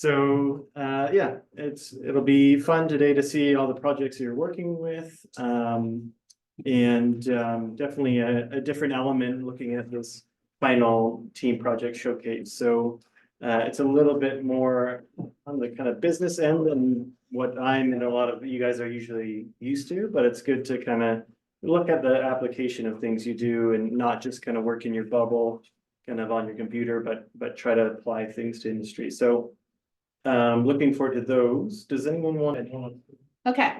So yeah, it'll be fun today to see all the projects you're working with. And definitely a different element looking at this final team project showcase. So it's a little bit more on the kind of business end than what I'm and a lot of you guys are usually used to, but it's good to kind of look at the application of things you do and not just kind of work in your bubble kind of on your computer, but try to apply things to industry. So looking forward to those. Does anyone want to? Okay.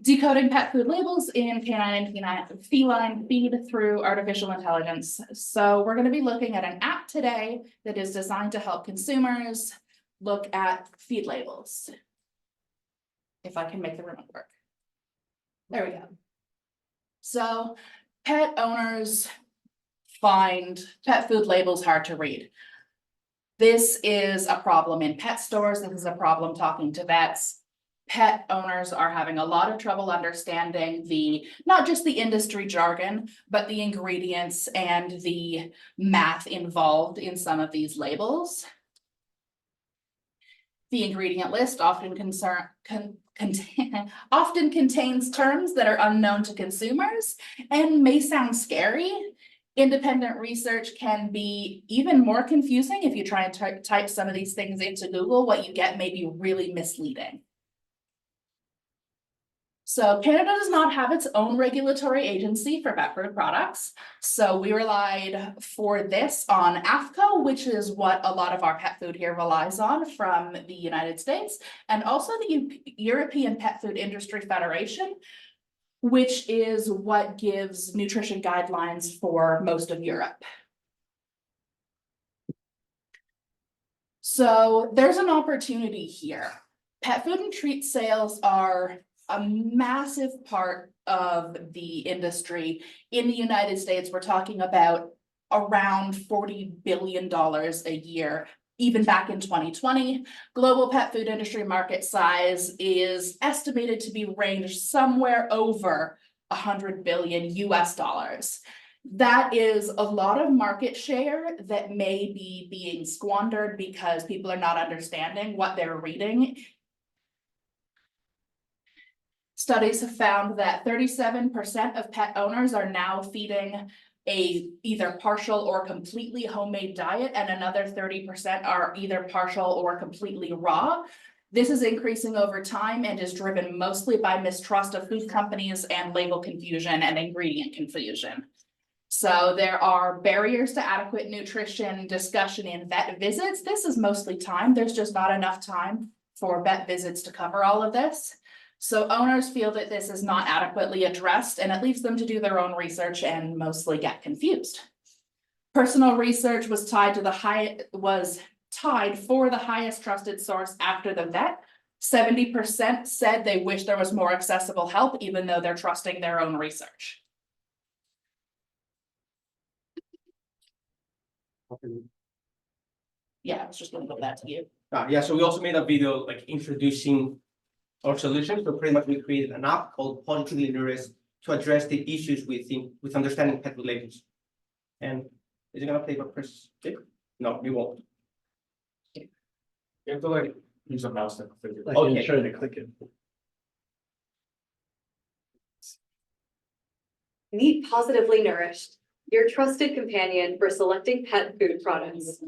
Decoding pet food labels in canine and feline feed through artificial intelligence. So we're going to be looking at an app today that is designed to help consumers look at feed labels. If I can make the remote work. There we go. So pet owners find pet food labels hard to read. This is a problem in pet stores. This is a problem talking to vets. Pet owners are having a lot of trouble understanding not just the industry jargon, but the ingredients and the math involved in some of these labels. The ingredient list often contains terms that are unknown to consumers and may sound scary. Independent research can be even more confusing if you try and type some of these things into Google. What you get may be really misleading. So Canada does not have its own regulatory agency for pet food products. So we relied for this on AFCO, which is what a lot of our pet food here relies on from the United States, and also the European Pet Food Industry Federation, which is what gives nutrition guidelines for most of Europe. So there's an opportunity here. Pet food and treat sales are a massive part of the industry. In the United States, we're talking about around $40 billion a year. Even back in 2020, global pet food industry market size is estimated to be ranged somewhere over $100 billion US dollars. That is a lot of market share that may be being squandered because people are not understanding what they're reading. Studies have found that 37% of pet owners are now feeding a either partial or completely homemade diet, and another 30% are either partial or completely raw. This is increasing over time and is driven mostly by mistrust of food companies and label confusion and ingredient confusion. So there are barriers to adequate nutrition discussion in vet visits. This is mostly time. There's just not enough time for vet visits to cover all of this. So owners feel that this is not adequately addressed, and it leaves them to do their own research and mostly get confused. Personal research was tied for the highest trusted source after the vet. 70% said they wish there was more accessible help, even though they're trusting their own research. Yeah, I was just going to go that to you. Yeah, so we also made a video like introducing our solution. So pretty much we created an app called Positively Nourished to address the issues with understanding pet food labels. And is it gonna play for press? No, we won't. You have to like use a mouse and click it. Okay. Try to click it. Meet Positively Nourished, your trusted companion for selecting pet food products.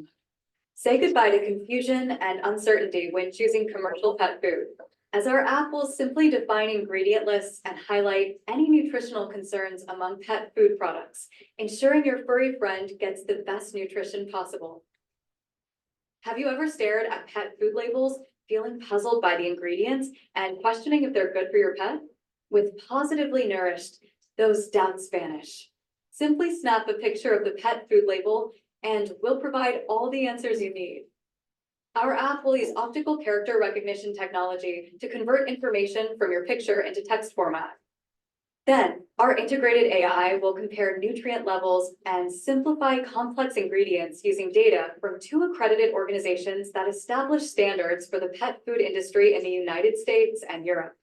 Say goodbye to confusion and uncertainty when choosing commercial pet food, as our app will simply define ingredient lists and highlight any nutritional concerns among pet food products, ensuring your furry friend gets the best nutrition possible. Have you ever stared at pet food labels, feeling puzzled by the ingredients and questioning if they're good for your pet? With Positively Nourished, those doubts vanish. Simply snap a picture of the pet food label and we'll provide all the answers you need. Our app will use optical character recognition technology to convert information from your picture into text format. Then, our integrated AI will compare nutrient levels and simplify complex ingredients using data from 2 accredited organizations that establish standards for the pet food industry in the United States and Europe.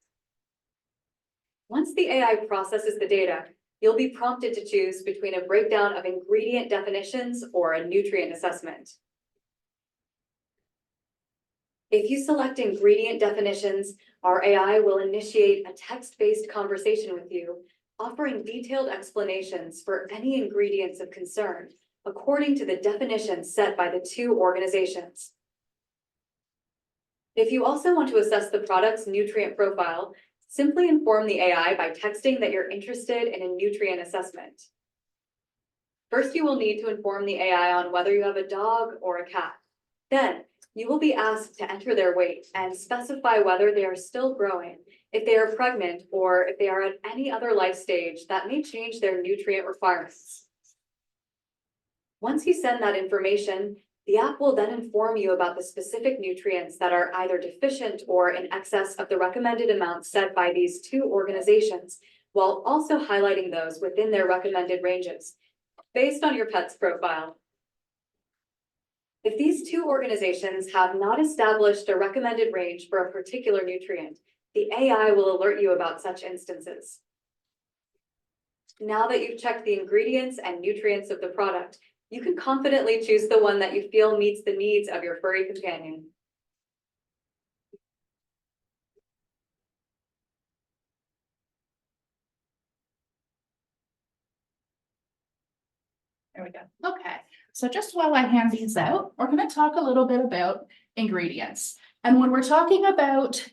Once the AI processes the data, you'll be prompted to choose between a breakdown of ingredient definitions or a nutrient assessment. If you select ingredient definitions, our AI will initiate a text-based conversation with you, offering detailed explanations for any ingredients of concern according to the definitions set by the two organizations. If you also want to assess the product's nutrient profile, simply inform the AI by texting that you're interested in a nutrient assessment. First, you will need to inform the AI on whether you have a dog or a cat. Then, you will be asked to enter their weight and specify whether they are still growing, if they are pregnant, or if they are at any other life stage that may change their nutrient requirements. Once you send that information, the app will then inform you about the specific nutrients that are either deficient or in excess of the recommended amounts set by these two organizations, while also highlighting those within their recommended ranges, based on your pet's profile. If these two organizations have not established a recommended range for a particular nutrient, the AI will alert you about such instances. Now that you've checked the ingredients and nutrients of the product, you can confidently choose the one that you feel meets the needs of your furry companion. There we go. Okay, so just while I hand these out, we're going to talk a little bit about ingredients. And when we're talking about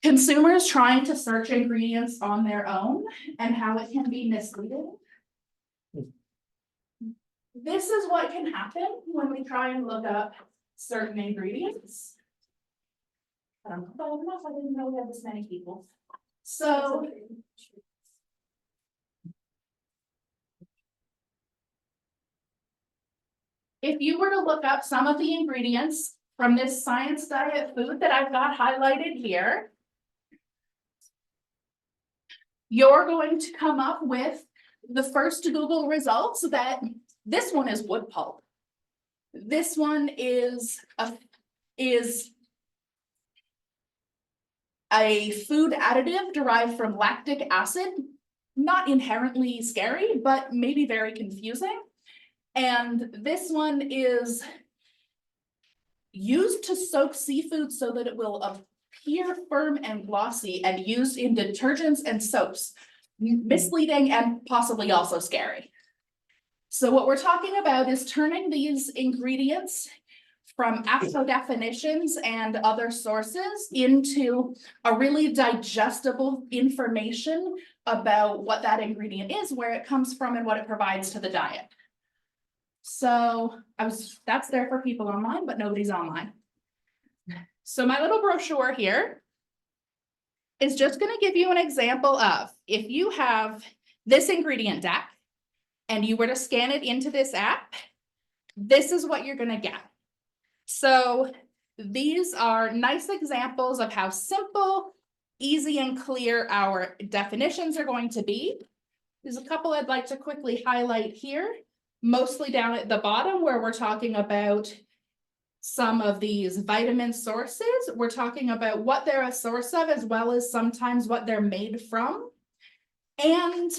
consumers trying to search ingredients on their own and how it can be misleading, this is what can happen when we try and look up certain ingredients. I don't know enough, I didn't know we had this many people. So if you were to look up some of the ingredients from this science diet food that I've got highlighted here, you're going to come up with the first Google results that this one is wood pulp. This one is a food additive derived from lactic acid. Not inherently scary, but maybe very confusing. And this one is used to soak seafood so that it will appear firm and glossy and used in detergents and soaps. Misleading and possibly also scary. So what we're talking about is turning these ingredients from ASCO definitions and other sources into a really digestible information about what that ingredient is, where it comes from, and what it provides to the diet. So that's there for people online, but nobody's online. So my little brochure here is just going to give you an example of if you have this ingredient deck and you were to scan it into this app, this is what you're going to get. So these are nice examples of how simple, easy, and clear our definitions are going to be. There's a couple I'd like to quickly highlight here, mostly down at the bottom where we're talking about some of these vitamin sources. We're talking about what they're a source of, as well as sometimes what they're made from. And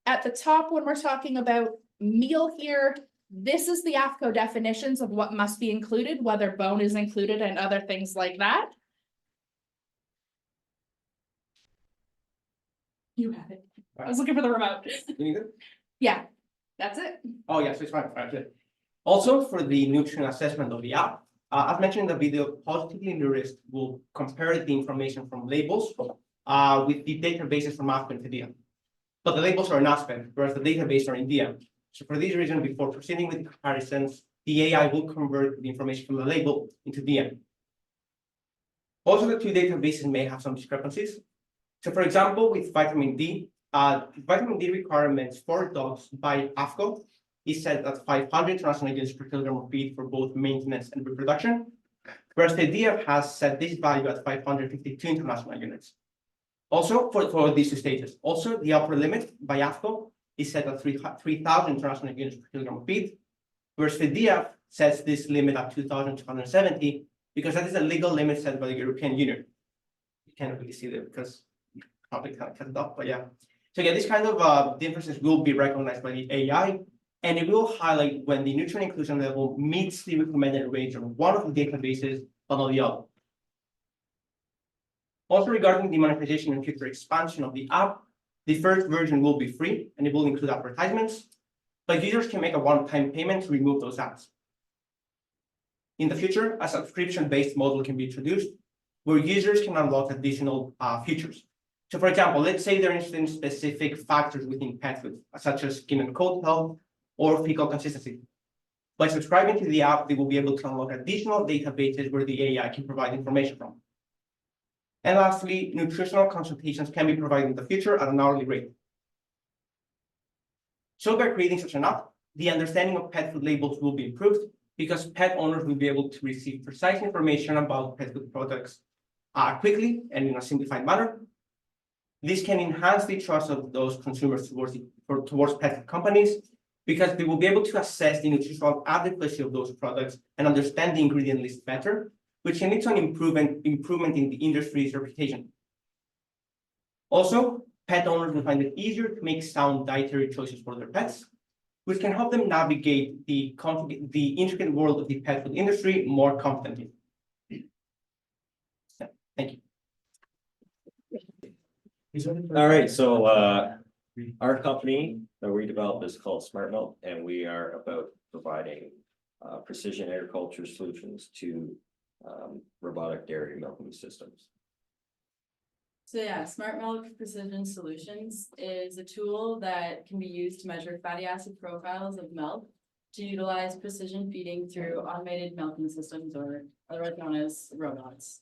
at the top, when we're talking about meal here, this is the AFCO definitions of what must be included, whether bone is included and other things like that. You have it. I was looking for the remote. You need it? Yeah, that's it. Oh, yes, it's fine. Good. Also, for the nutrient assessment of the app, as mentioned in the video, Positively Nourished will compare the information from labels with the databases from AFCO and FIDIA. But the labels are in ASPEN, whereas the database are in DM. So for this reason, before proceeding with comparisons, the AI will convert the information from the label into DM. Also, the two databases may have some discrepancies. So for example, with vitamin D requirements for dogs by AFCO is set at 500 international units per kilogram of feed for both maintenance and reproduction, whereas the DF has set this value at 552 international units. Also, for these two stages. Also, the upper limit by AFCO is set at 3,000 international units per kilogram of feed, whereas the DF sets this limit at 2,270 because that is a legal limit set by the European Union. You can't really see that because you probably can't cut it up, but yeah. So yeah, this kind of differences will be recognized by the AI, and it will highlight when the nutrient inclusion level meets the recommended range of one of the databases but not the other. Also, regarding the monetization and future expansion of the app, the first version will be free and it will include advertisements, but users can make a one-time payment to remove those ads. In the future, a subscription-based model can be introduced where users can unlock additional features. So for example, let's say they're interested in specific factors within pet food, such as skin and coat health or fecal consistency. By subscribing to the app, they will be able to unlock additional databases where the AI can provide information from. And lastly, nutritional consultations can be provided in the future at an hourly rate. So by creating such an app, the understanding of pet food labels will be improved because pet owners will be able to receive precise information about pet food products quickly and in a simplified manner. This can enhance the trust of those consumers towards pet food companies because they will be able to assess the nutritional adequacy of those products and understand the ingredient list better, which can lead to an improvement in the industry's reputation. Also, pet owners will find it easier to make sound dietary choices for their pets, which can help them navigate the intricate world of the pet food industry more confidently. Thank you. All right, so our company that we developed is called Smart Milk, and we are about providing precision agriculture solutions to robotic dairy milking systems. So yeah, Smart Milk Precision Solutions is a tool that can be used to measure fatty acid profiles of milk to utilize precision feeding through automated milking systems, or otherwise known as robots.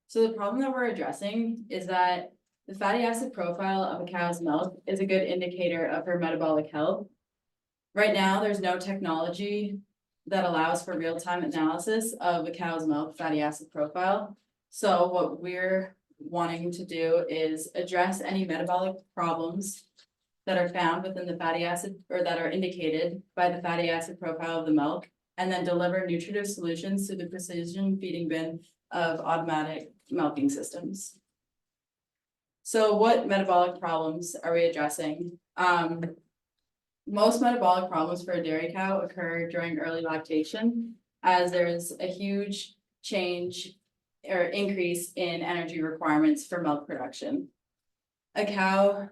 So the problem that we're addressing is that the fatty acid profile of a cow's milk is a good indicator of her metabolic health. Right now, there's no technology that allows for real-time analysis of a cow's milk fatty acid profile. So what we're wanting to do is address any metabolic problems that are found within the fatty acid, or that are indicated by the fatty acid profile of the milk, and then deliver nutritive solutions to the precision feeding bin of automatic milking systems. So what metabolic problems are we addressing? Most metabolic problems for a dairy cow occur during early lactation, as there's a huge change or increase in energy requirements for milk production. A cow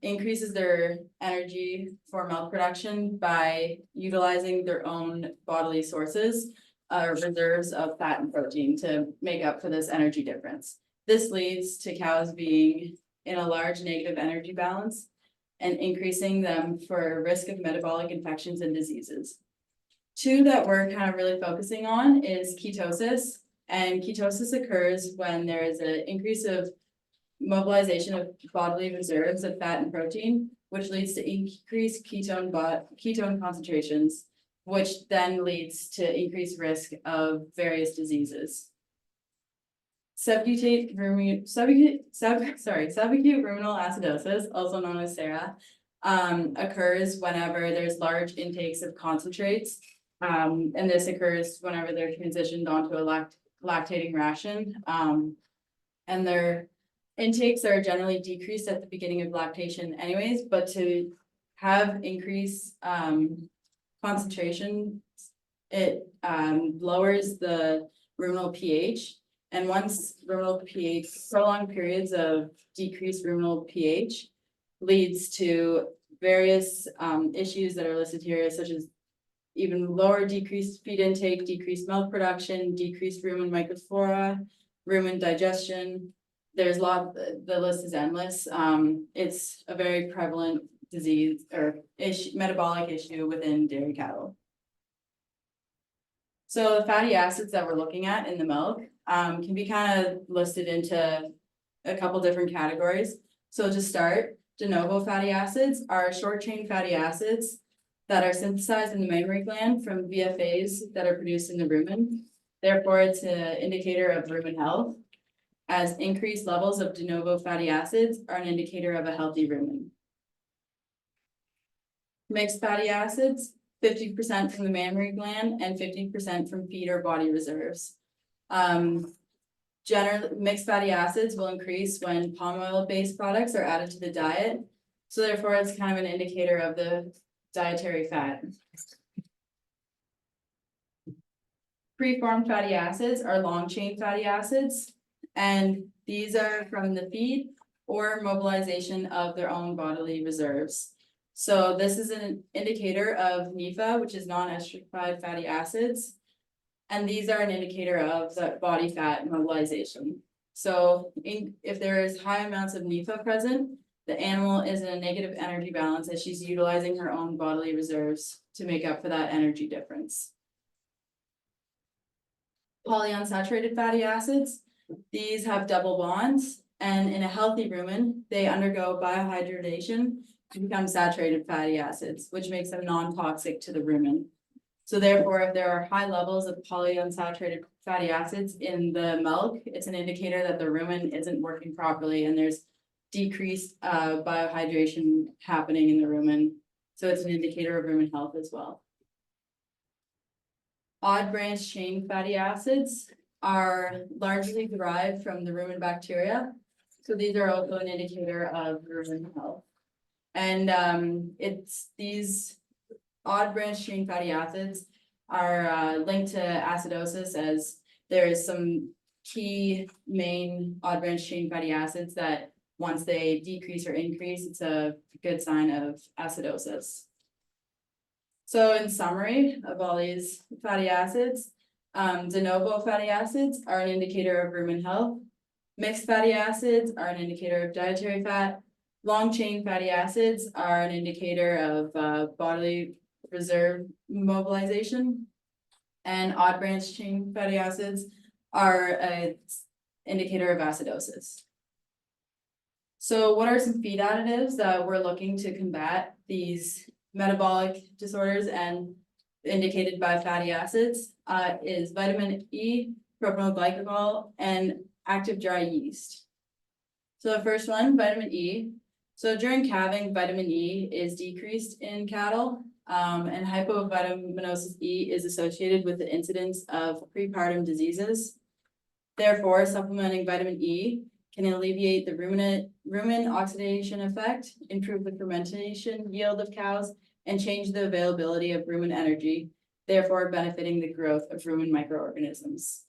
increases their energy for milk production by utilizing their own bodily sources, reserves of fat and protein, to make up for this energy difference. This leads to cows being in a large negative energy balance and increasing them for risk of metabolic infections and diseases. Two that we're kind of really focusing on is ketosis, and ketosis occurs when there is an increase of mobilization of bodily reserves of fat and protein, which leads to increased ketone concentrations, which then leads to increased risk of various diseases. Subacute ruminal acidosis, also known as SARA, occurs whenever there's large intakes of concentrates. And this occurs whenever they're transitioned onto a lactating ration. And their intakes are generally decreased at the beginning of lactation anyways, but to have increased concentration, it lowers the ruminal pH. And once ruminal pH, prolonged periods of decreased ruminal pH leads to various issues that are listed here, such as even lower decreased feed intake, decreased milk production, decreased rumen microflora, rumen digestion. There's the list is endless. It's a very prevalent disease or metabolic issue within dairy cattle. So the fatty acids that we're looking at in the milk can be kind of listed into a couple different categories. So to start, de novo fatty acids are short chain fatty acids that are synthesized in the mammary gland from VFAs that are produced in the rumen. Therefore, it's an indicator of rumen health, as increased levels of de novo fatty acids are an indicator of a healthy rumen. Mixed fatty acids, 50% from the mammary gland and 50% from feed or body reserves. Generally, mixed fatty acids will increase when palm oil-based products are added to the diet. So therefore, it's kind of an indicator of the dietary fat. Preformed fatty acids are long chain fatty acids, and these are from the feed or mobilization of their own bodily reserves. So this is an indicator of NEFA, which is non-esterified fatty acids. And these are an indicator of the body fat mobilization. So if there is high amounts of NEFA present, the animal is in a negative energy balance as she's utilizing her own bodily reserves to make up for that energy difference. Polyunsaturated fatty acids, these have double bonds, and in a healthy rumen, they undergo biohydration to become saturated fatty acids, which makes them non-toxic to the rumen. So therefore, if there are high levels of polyunsaturated fatty acids in the milk, it's an indicator that the rumen isn't working properly and there's decreased biohydration happening in the rumen. So it's an indicator of rumen health as well. Odd branch chain fatty acids are largely derived from the rumen bacteria. So these are also an indicator of rumen health. And it's these odd branch chain fatty acids are linked to acidosis, as there is some key main odd branch chain fatty acids that once they decrease or increase, it's a good sign of acidosis. So in summary of all these fatty acids, de novo fatty acids are an indicator of rumen health. Mixed fatty acids are an indicator of dietary fat. Long chain fatty acids are an indicator of bodily reserve mobilization. And odd branch chain fatty acids are an indicator of acidosis. So what are some feed additives that we're looking to combat these metabolic disorders and indicated by fatty acids is vitamin E, propanyl glycol, and active dry yeast. So the first one, vitamin E. So during calving, vitamin E is decreased in cattle, and hypovitaminosis E is associated with the incidence of prepartum diseases. Therefore, supplementing vitamin E can alleviate the rumen oxidation effect, improve the fermentation yield of cows, and change the availability of rumen energy, therefore benefiting the growth of rumen microorganisms.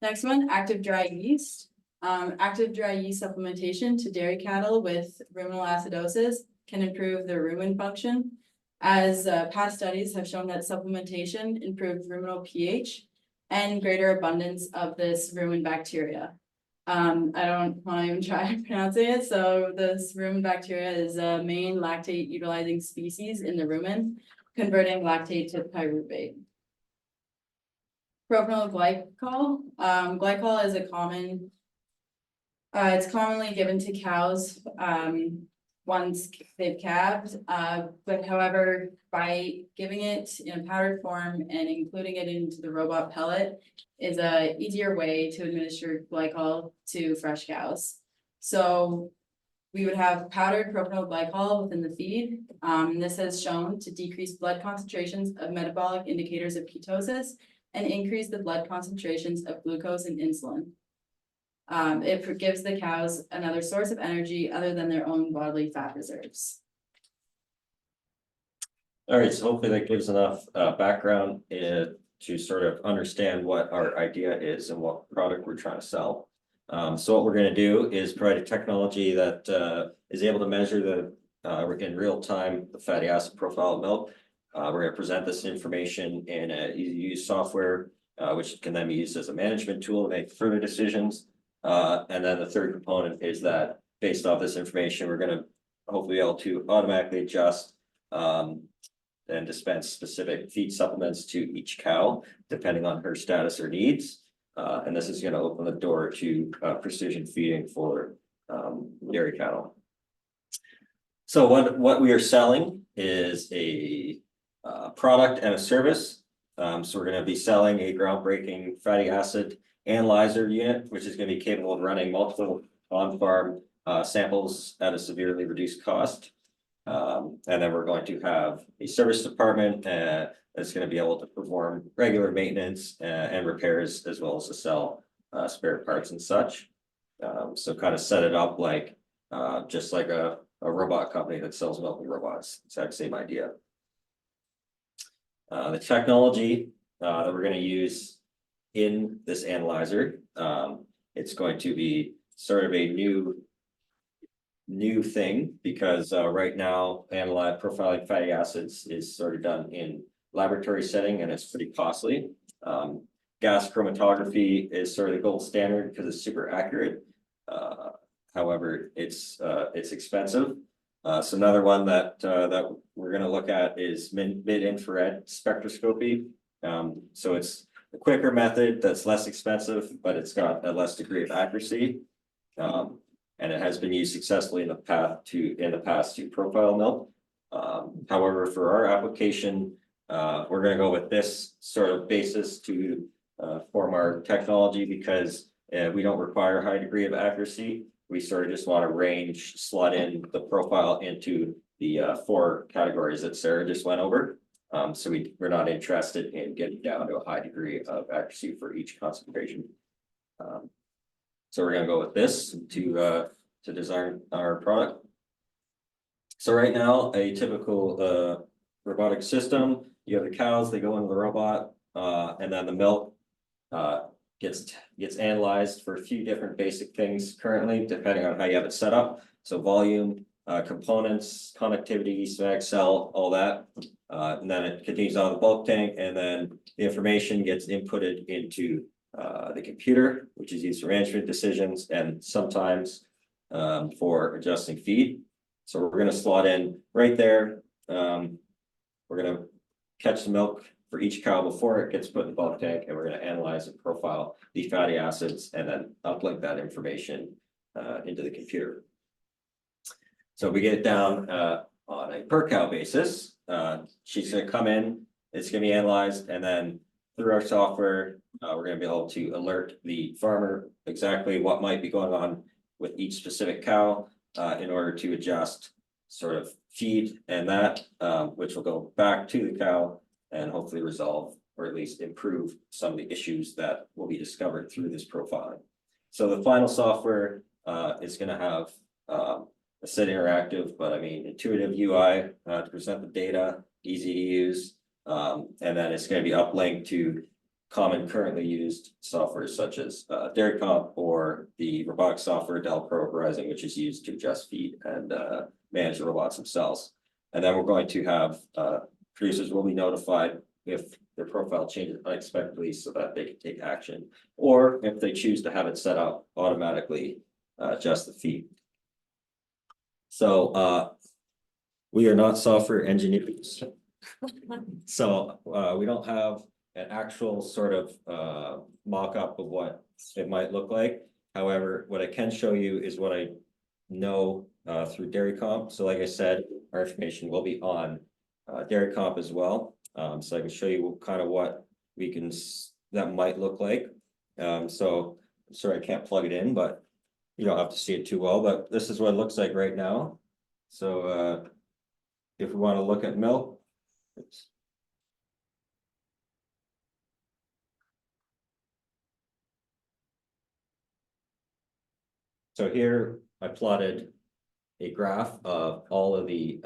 Next one, active dry yeast. Active dry yeast supplementation to dairy cattle with ruminal acidosis can improve their rumen function, as past studies have shown that supplementation improves ruminal pH and greater abundance of this rumen bacteria. I don't want to even try pronouncing it. So this rumen bacteria is a main lactate utilizing species in the rumen, converting lactate to pyruvate. Propanyl glycol. Glycol is a common, it's commonly given to cows once they've calved, but however, by giving it in a powdered form and including it into the robot pellet is a easier way to administer glycol to fresh cows. So we would have powdered propanyl glycol within the feed. This has shown to decrease blood concentrations of metabolic indicators of ketosis and increase the blood concentrations of glucose and insulin. It gives the cows another source of energy other than their own bodily fat reserves. All right, so hopefully that gives enough background to sort of understand what our idea is and what product we're trying to sell. So what we're going to do is provide a technology that is able to measure in real time the fatty acid profile of milk. We're going to present this information in a easy-to-use software, which can then be used as a management tool to make further decisions. And then the third component is that based off this information, we're going to hopefully be able to automatically adjust and dispense specific feed supplements to each cow, depending on her status or needs. And this is going to open the door to precision feeding for dairy cattle. So what we are selling is a product and a service. So we're going to be selling a groundbreaking fatty acid analyzer unit, which is going to be capable of running multiple on-farm samples at a severely reduced cost. And then we're going to have a service department that's going to be able to perform regular maintenance and repairs, as well as to sell spare parts and such. So kind of set it up like just like a robot company that sells milking robots. Exact same idea. The technology that we're gonna use in this analyzer. It's going to be sort of a new thing because right now profiling fatty acids is sort of done in laboratory setting and it's pretty costly. Gas chromatography is sort of the gold standard because it's super accurate. However, it's expensive. So another one that we're going to look at is mid-infrared spectroscopy. So it's a quicker method that's less expensive, but it's got a less degree of accuracy. And it has been used successfully in the past to profile milk. However, for our application, we're going to go with this sort of basis to form our technology because we don't require a high degree of accuracy. We sort of just want to slot in the profile into the 4 categories that Sarah just went over. So we're not interested in getting down to a high degree of accuracy for each concentration. So we're gonna go with this to design our product. So right now, a typical robotic system, you have the cows, they go into the robot, and then the milk gets analyzed for a few different basic things currently, depending on how you have it set up. So volume, components, connectivity, SMAG cell, all that. And then it continues on the bulk tank, and then the information gets inputted into the computer, which is used for management decisions and sometimes for adjusting feed. So we're going to slot in right there. We're going to catch the milk for each cow before it gets put in the bulk tank, and we're going to analyze and profile the fatty acids and then uplink that information into the computer. So we get it down on a per cow basis. She's going to come in, it's going to be analyzed, and then through our software, we're going to be able to alert the farmer exactly what might be going on with each specific cow in order to adjust sort of feed and that, which will go back to the cow and hopefully resolve or at least improve some of the issues that will be discovered through this profiling. So the final software is going to have a set interactive, but I mean intuitive UI to present the data, easy to use, and then it's going to be uplinked to common currently used software such as Dairy Comp or the robotic software Pro Horizon, which is used to adjust feed and manage the robots themselves. And then we're going to have producers will be notified if their profile changes unexpectedly so that they can take action, or if they choose to have it set up automatically adjust the feed. So we are not software engineers. So we don't have an actual sort of mock-up of what it might look like. However, what I can show you is what I know through Dairy Comp. So like I said, our information will be on Dairy Comp as well. So I can show you kind of what that might look like. So I'm sorry I can't plug it in, but you don't have to see it too well, but this is what it looks like right now. So if we want to look at milk, oops. So here I plotted a graph of all of the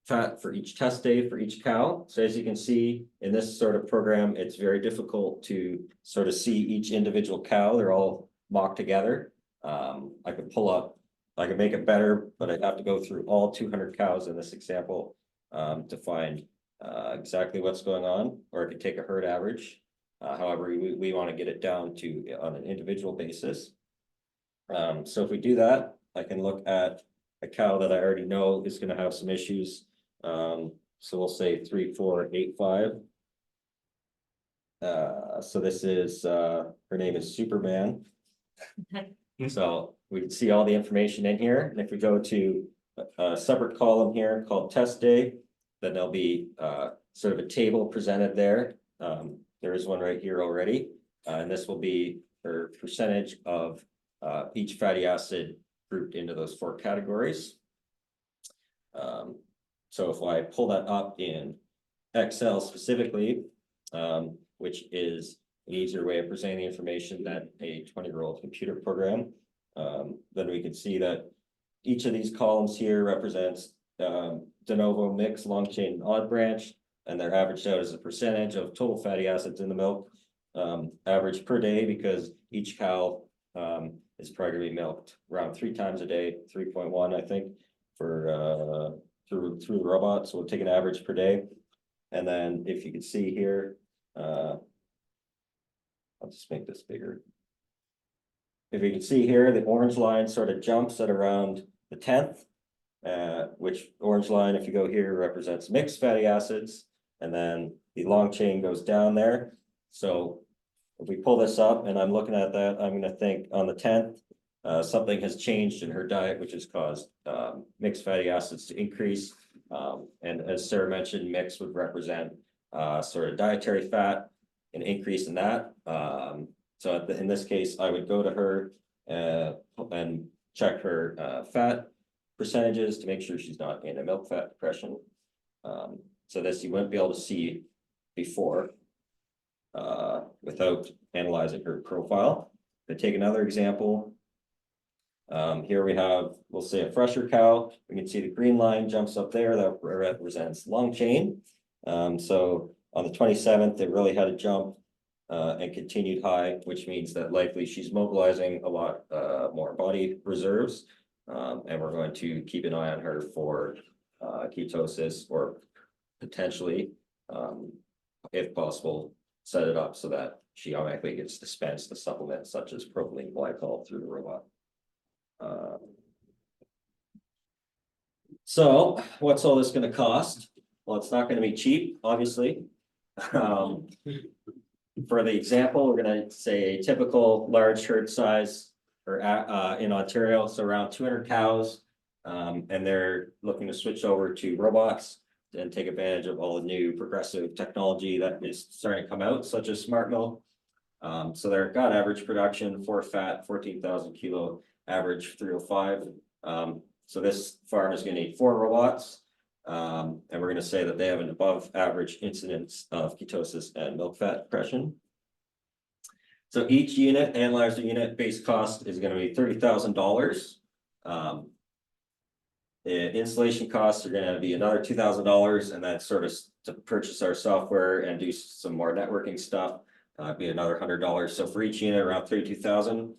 fat for each test day for each cow. So as you can see in this sort of program, it's very difficult to sort of see each individual cow. They're all mocked together. I could make it better, but I'd have to go through all 200 cows in this example to find exactly what's going on, or I could take a herd average. However, we want to get it down to on an individual basis. So if we do that, I can look at a cow that I already know is going to have some issues. So we'll say 3, 4, 8, 5. So this is her name is Superman. So we can see all the information in here, and if we go to a separate column here called test day, then there'll be sort of a table presented there. There is one right here already, and this will be her percentage of each fatty acid grouped into those 4 categories. So if I pull that up in Excel specifically, which is an easier way of presenting the information than a 20-year-old computer program, then we can see that each of these columns here represents de novo, mix, long chain, and odd branch. and they're averaged out as a percentage of total fatty acids in the milk. Average per day, because each cow is probably gonna be milked around 3 times a day, 3.1, I think, for through the robot. So we'll take an average per day. And then if you can see here, I'll just make this bigger. If you can see here, the orange line sort of jumps at around the 10th, which orange line, if you go here, represents mixed fatty acids, and then the long chain goes down there. So if we pull this up and I'm looking at that, I'm gonna think on the 10th, something has changed in her diet, which has caused mixed fatty acids to increase. And as Sarah mentioned, mix would represent sort of dietary fat, an increase in that. So in this case, I would go to her and check her fat percentages to make sure she's not in a milk fat depression. So this you wouldn't be able to see before without analyzing her profile. To take another example, here we have, we'll say a fresher cow. We can see the green line jumps up there. That represents long chain. So on the 27th, it really had a jump and continued high, which means that likely she's mobilizing a lot more body reserves. And we're going to keep an eye on her for ketosis, or potentially, if possible, set it up so that she automatically gets dispensed the supplements such as propylene glycol through the robot. So what's all this going to cost? Well, it's not going to be cheap, obviously. For the example, we're going to say a typical large herd size or in Ontario, so around 200 cows, and they're looking to switch over to robots and take advantage of all the new progressive technology that is starting to come out, such as smart milk. So they've got average production for fat, 14,000 kilo, average 305. So this farm is going to need 4 robots. And we're going to say that they have an above average incidence of ketosis and milk fat depression. So each unit, analyzer unit base cost is going to be $30,000. The installation costs are going to be another $2,000, and that's sort of to purchase our software and do some more networking stuff, be another $100. So for each unit, around $32,000.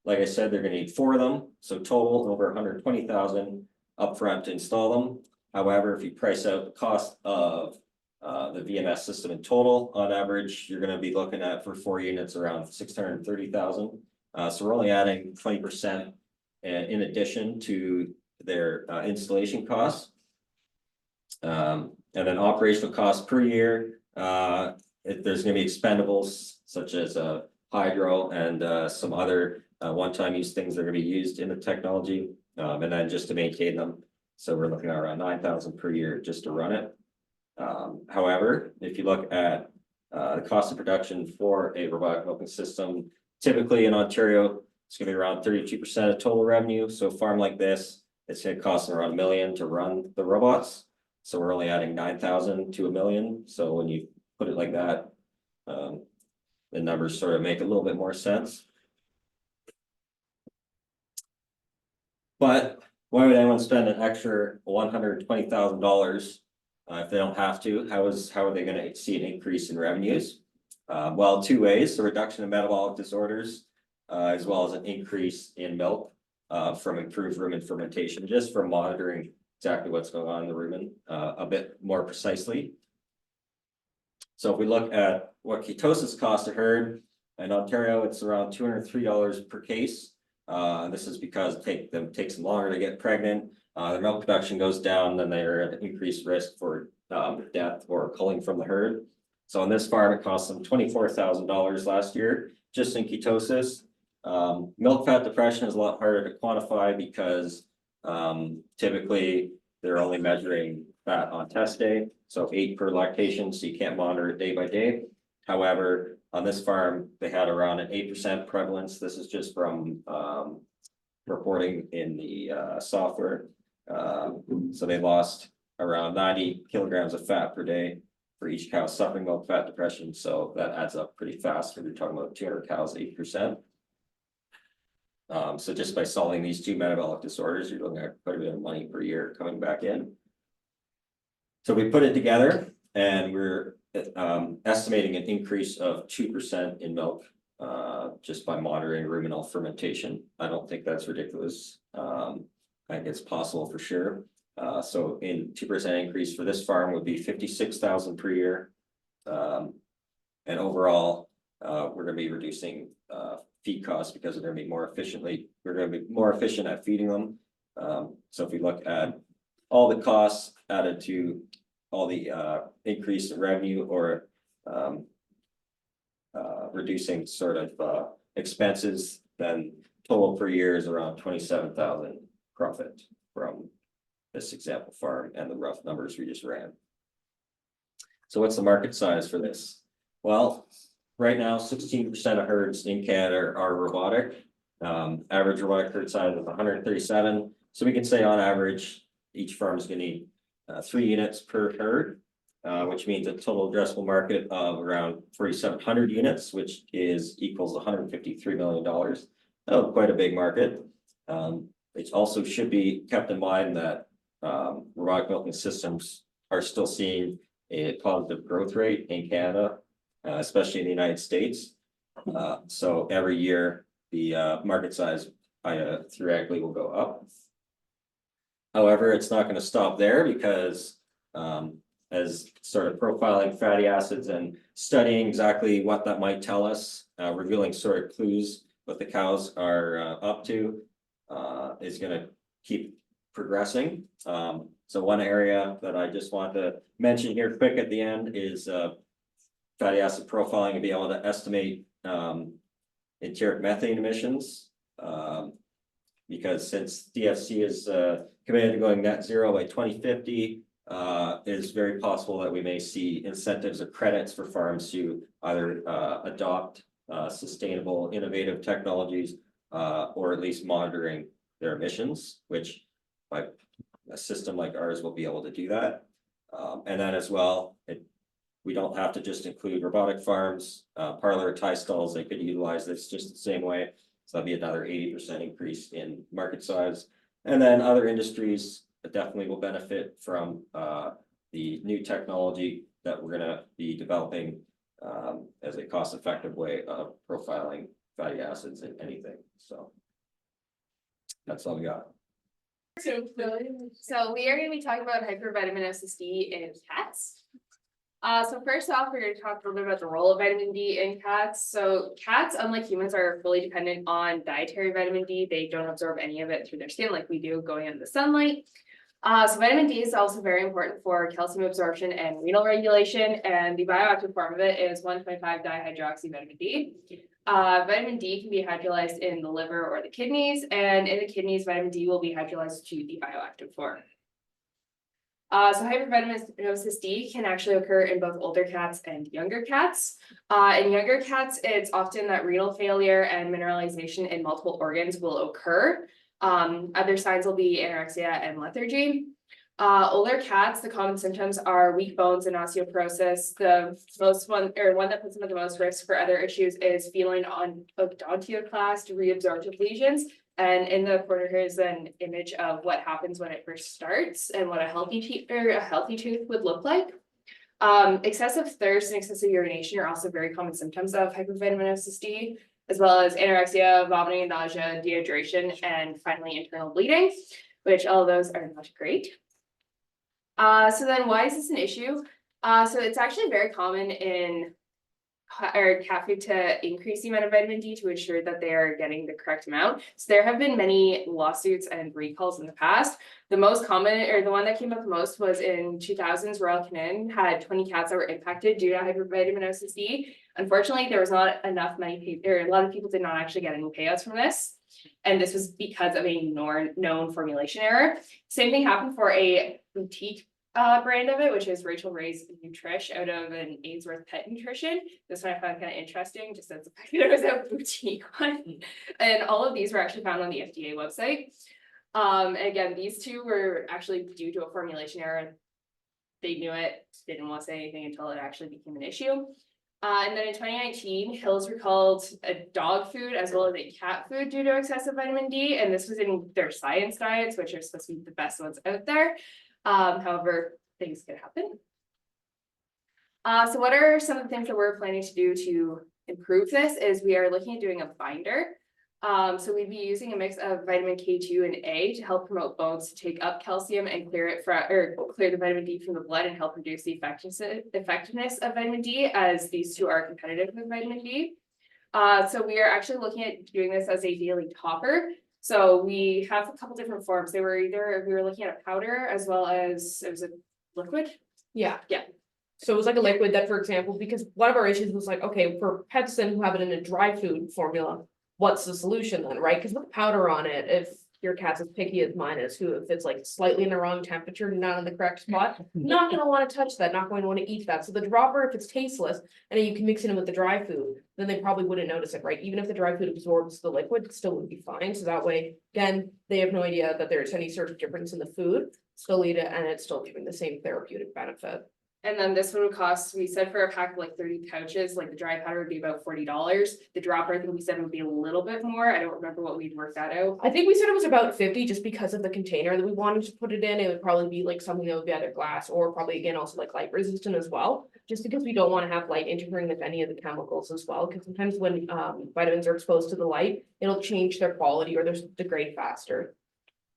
Like I said, they're going to need 4 of them, so total over $120,000 upfront to install them. However, if you price out the cost of the VMS system in total, on average, you're going to be looking at for 4 units around $630,000. So we're only adding 20% in addition to their installation costs. And then operational costs per year. There's going to be expendables such as hydro and some other one-time use things that are going to be used in the technology, and then just to maintain them. So we're looking at around $9,000 per year just to run it. However, if you look at the cost of production for a robotic milking system, typically in Ontario, it's going to be around 32% of total revenue. So a farm like this, it's going to cost around $1 million to run the robots. So we're only adding $9,000 to $1 million. So when you put it like that, the numbers sort of make a little bit more sense. But why would anyone spend an extra $120,000 if they don't have to? How are they going to see an increase in revenues? Well, 2 ways: the reduction in metabolic disorders, as well as an increase in milk from improved rumen fermentation, just from monitoring exactly what's going on in the rumen a bit more precisely. So if we look at what ketosis costs a herd in Ontario, it's around $203 per case. This is because it takes them longer to get pregnant. Their milk production goes down, then they're at increased risk for death or culling from the herd. So on this farm, it cost them $24,000 last year just in ketosis. Milk fat depression is a lot harder to quantify because typically they're only measuring fat on test day, so 8 per lactation, so you can't monitor it day by day. However, on this farm, they had around an 8% prevalence. This is just from reporting in the software. So they lost around 90 kilograms of fat per day for each cow suffering milk fat depression. So that adds up pretty fast when you're talking about 200 cows, 8%. So just by solving these 2 metabolic disorders, you're looking at quite a bit of money per year coming back in. So we put it together. And we're estimating an increase of 2% in milk. Just by monitoring ruminal fermentation. I don't think that's ridiculous. I think it's possible for sure. So in 2% increase for this farm would be 56,000 per year. And overall, we're gonna be reducing feed costs because we're gonna be more efficient at feeding them. So if we look at all the costs added to all the increase in revenue or reducing sort of expenses, then total per year is around 27,000 profit from this example farm and the rough numbers we just ran. So what's the market size for this? Well, right now, 16% of herds in Canada are robotic. Average robotic herd size is 137. So we can say on average, each farm is gonna need 3 units per herd. Which means a total addressable market of around 4,700 units, which equals $153 million. Oh, quite a big market. It also should be kept in mind that robotic milking systems are still seeing a positive growth rate in Canada, especially in the United States. So every year, the market size theoretically will go up. However, it's not going to stop there because as sort of profiling fatty acids and studying exactly what that might tell us, revealing sort of clues what the cows are up to, is going to keep progressing. So one area that I just want to mention here quick at the end is fatty acid profiling and be able to estimate enteric methane emissions. Because since DFC is committed to going net zero by 2050, it is very possible that we may see incentives or credits for farms to either adopt sustainable, innovative technologies, or at least monitoring their emissions, which by a system like ours will be able to do that. And then as well, we don't have to just include robotic farms, parlor tie stalls, they could utilize this just the same way. So that'd be another 80% increase in market size. And then other industries that definitely will benefit from the new technology that we're gonna be developing as a cost-effective way of profiling fatty acids in anything. So that's all we got. So we are going to be talking about hypervitaminosis D in cats. So first off, we're going to talk a little bit about the role of vitamin D in cats. So cats, unlike humans, are fully dependent on dietary vitamin D. They don't absorb any of it through their skin like we do going into the sunlight. So vitamin D is also very important for calcium absorption and renal regulation, and the bioactive form of it is 1,25-dihydroxyvitamin D. Vitamin D can be hydrolyzed in the liver or the kidneys, and in the kidneys, vitamin D will be hydrolyzed to the bioactive form. So hypervitaminosis D can actually occur in both older cats and younger cats. In younger cats, it's often that renal failure and mineralization in multiple organs will occur. Other signs will be anorexia and lethargy. Older cats, the common symptoms are weak bones and osteoporosis. The one that puts them at the most risk for other issues is feline on odontoclast reabsorptive lesions. And in the corner here is an image of what happens when it first starts and what a healthy tooth would look like. Excessive thirst and excessive urination are also very common symptoms of hypervitaminosis D, as well as anorexia, vomiting and nausea, dehydration, and finally internal bleeding, which all of those are not great. So then why is this an issue? So it's actually very common in cat food to increase the amount of vitamin D to ensure that they are getting the correct amount. So there have been many lawsuits and recalls in the past. The most common, or the one that came up the most, was in 2000s. Royal Canin had 20 cats that were impacted due to hypervitaminosis D. Unfortunately, there was not enough money paid, or a lot of people did not actually get any payouts from this. And this was because of a known formulation error. Same thing happened for a boutique brand of it, which is Rachel Ray's Nutrish out of an Ainsworth Pet Nutrition. This one I found kind of interesting, just as the fact that it was a boutique one. And all of these were actually found on the FDA website. And again, these two were actually due to a formulation error. They knew it, didn't want to say anything until it actually became an issue. And then in 2019, Hills recalled a dog food as well as a cat food due to excessive vitamin D. And this was in their science diets, which are supposed to be the best ones out there. However, things could happen. So what are some of the things that we're planning to do to improve this is we are looking at doing a binder. So we'd be using a mix of vitamin K2 and A to help promote bones to take up calcium and clear it from, or clear the vitamin D from the blood and help reduce the effectiveness of vitamin D, as these two are competitive with vitamin D. So we are actually looking at doing this as a daily topper. So we have a couple different forms. We were looking at a powder as well as it was a liquid. Yeah. Yeah. So it was like a liquid that, for example, because one of our issues was like, okay, for pets then who have it in a dry food formula, what's the solution then, right? Because with powder on it, if your cat's as picky as mine is, who if it's like slightly in the wrong temperature, not in the correct spot, not gonna want to touch that, not going to want to eat that. So the dropper, if it's tasteless, and then you can mix it in with the dry food, then they probably wouldn't notice it, right? Even if the dry food absorbs the liquid, it still would be fine. So that way, again, they have no idea that there's any sort of difference in the food, still eat it, and it's still giving the same therapeutic benefit. And then this one would cost, we said for a pack of like 30 pouches, like the dry powder would be about $40. The dropper, I think we said would be a little bit more. I don't remember what we'd worked that out. I think we said it was about 50 just because of the container that we wanted to put it in. It would probably be like something that would be either glass or probably again also like light resistant as well. Just because we don't want to have light interfering with any of the chemicals as well. Because sometimes when vitamins are exposed to the light, it'll change their quality or they'll degrade faster.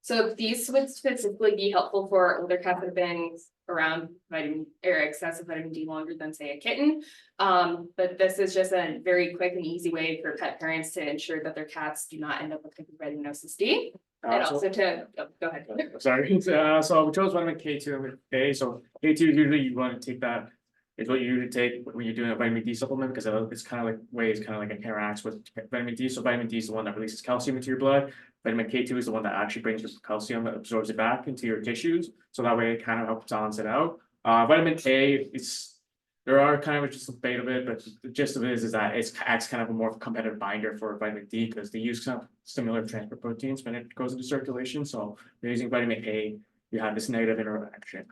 So these would specifically be helpful for older cats that have been around vitamin or excessive vitamin D longer than say a kitten. But this is just a very quick and easy way for pet parents to ensure that their cats do not end up with hypervitaminosis D. And also to, go ahead. Sorry, so we chose vitamin K2 and A, so K2 usually you want to take that. It's what you usually take when you're doing a vitamin D supplement because it's kind of like ways kind of like it interacts with vitamin D. So vitamin D is the one that releases calcium into your blood. Vitamin K2 is the one that actually brings the calcium that absorbs it back into your tissues. So that way it kind of helps balance it out. Vitamin A, there are kind of just a debate of it, but the gist of it is that it acts kind of a more competitive binder for vitamin D because they use kind of similar transport proteins when it goes into circulation. So if you're using vitamin A, you have this negative interaction.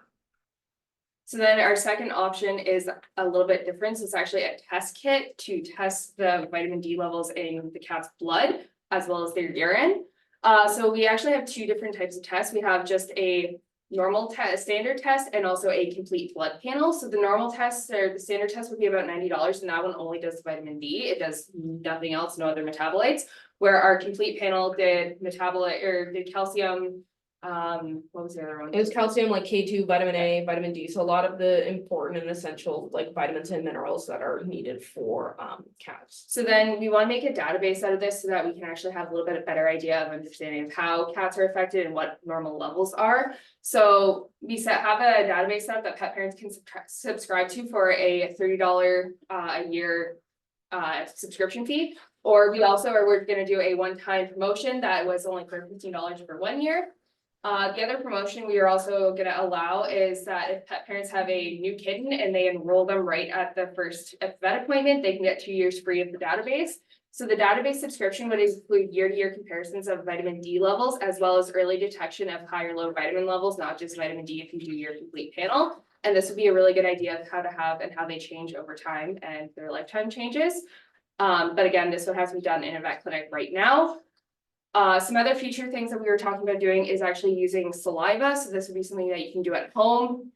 So then our second option is a little bit different. So it's actually a test kit to test the vitamin D levels in the cat's blood as well as their urine. So we actually have two different types of tests. We have just a normal test, standard test, and also a complete blood panel. So the normal test or the standard test would be about $90, and that one only does vitamin D. It does nothing else, no other metabolites. Where our complete panel did metabolite or did calcium. What was the other one? It was calcium, like K2, vitamin A, vitamin D. So a lot of the important and essential like vitamins and minerals that are needed for cats. So then we want to make a database out of this so that we can actually have a little bit of better idea of understanding of how cats are affected and what normal levels are. So we have a database set up that pet parents can subscribe to for a $30 a year subscription fee. Or we're going to do a one-time promotion that was only for $15 for 1 year. The other promotion we are also going to allow is that if pet parents have a new kitten and they enroll them right at the first vet appointment, they can get 2 years free of the database. So the database subscription would include year-to-year comparisons of vitamin D levels, as well as early detection of high or low vitamin levels, not just vitamin D if you do your complete panel. And this would be a really good idea of how to have and how they change over time and their lifetime changes. But again, this would have to be done in a vet clinic right now. Some other feature things that we were talking about doing is actually using saliva. So this would be something that you can do at home.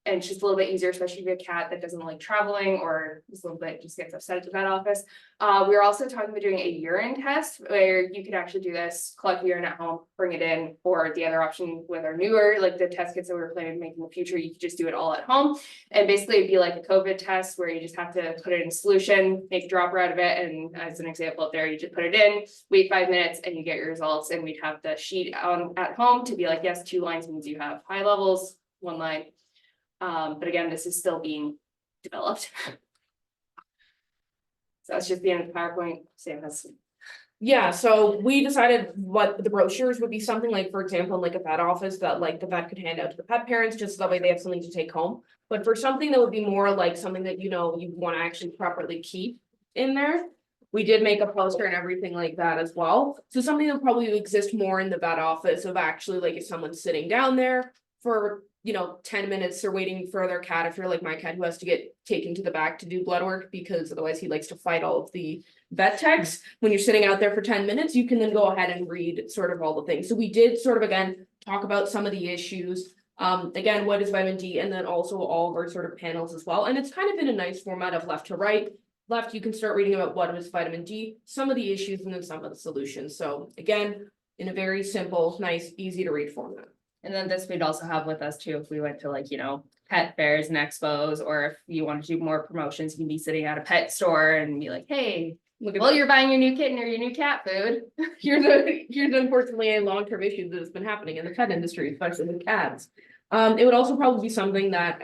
And it's just a little bit easier, especially if you have a cat that doesn't like traveling or just a little bit just gets upset at the vet office. We're also talking about doing a urine test where you could actually do this, collect urine at home, bring it in, or the other option with our newer, like the test kits that we're planning to make in the future, you could just do it all at home. And basically it'd be like a COVID test where you just have to put it in solution, make a dropper out of it. And as an example up there, you just put it in, wait 5 minutes and you get your results. And we'd have the sheet at home to be like, yes, 2 lines means you have high levels, 1 line. But again, this is still being developed. So that's just the end of the PowerPoint. Sam has. Yeah, so we decided what the brochures would be something like, for example, in like a vet office that like the vet could hand out to the pet parents, just so that way they have something to take home. But for something that would be more like something that, you know, you want to actually properly keep in there, we did make a poster and everything like that as well. So something that probably would exist more in the vet office of actually like if someone's sitting down there for, you know, 10 minutes they're waiting for their cat, if you're like my cat who has to get taken to the back to do blood work because otherwise he likes to fight all of the vet techs. When you're sitting out there for 10 minutes, you can then go ahead and read sort of all the things. So we did sort of again talk about some of the issues Again, what is vitamin D, and then also all of our sort of panels as well. And it's kind of in a nice format of left to right. Left, you can start reading about what is vitamin D, some of the issues, and then some of the solutions. So again, in a very simple, nice, easy to read format. And then this we'd also have with us too, if we went to like, you know, pet fairs and expos, or if you want to do more promotions, you can be sitting at a pet store and be like, hey, Look at well, that. you're buying your new kitten or your new cat food. Here's unfortunately a long-term issue that has been happening in the pet industry, especially with cats. It would also probably be something that,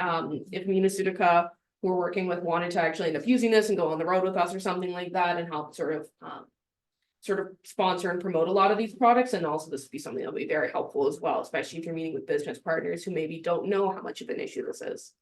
if Municeutica, who we're working with, wanted to actually end up using this and go on the road with us or something like that and help sort of sponsor and promote a lot of these products. And also this would be something that'll be very helpful as well, especially if you're meeting with business partners who maybe don't know how much of an issue this is.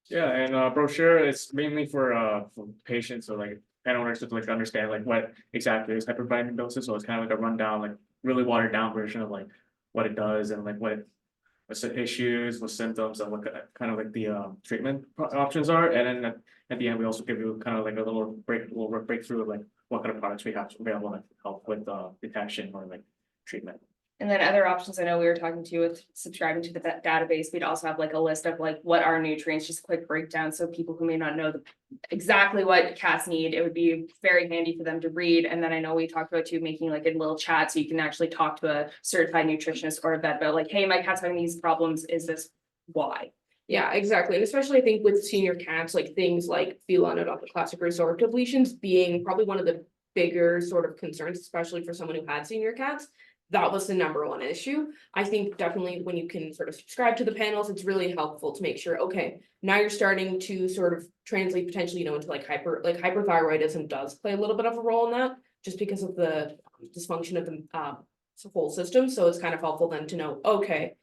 Yeah, and brochure, it's mainly for patients or like pet owners to like understand like what exactly is hypervitamin so it's kind of like a rundown, like really watered down version of like what it does and like what's the issues, what symptoms, and what kind of like the treatment options are. And then at the end, we also give you kind of like a little breakthrough of like what kind of products we have available that help with detection or like treatment. And then other options, I know we were talking to with subscribing to the database, we'd also have like a list of like what are nutrients, just a quick breakdown. So people who may not know exactly what cats need, it would be very handy for them to read. And then I know we talked about too, making like a little chat so you can actually talk to a certified nutritionist or a vet, but like, hey, my cat's having these problems, is this why? Yeah, exactly. And especially I think with senior cats, like things like feline odontoclastic resorptive lesions being probably one of the bigger sort of concerns, especially for someone who had senior cats. That was the number one issue. I think definitely when you can sort of subscribe to the panels, it's really helpful to make sure, okay, now you're starting to sort of translate potentially, you know, into like hyperthyroidism does play a little bit of a role in that, just because of the dysfunction of the whole system. So it's kind of helpful then to know, okay,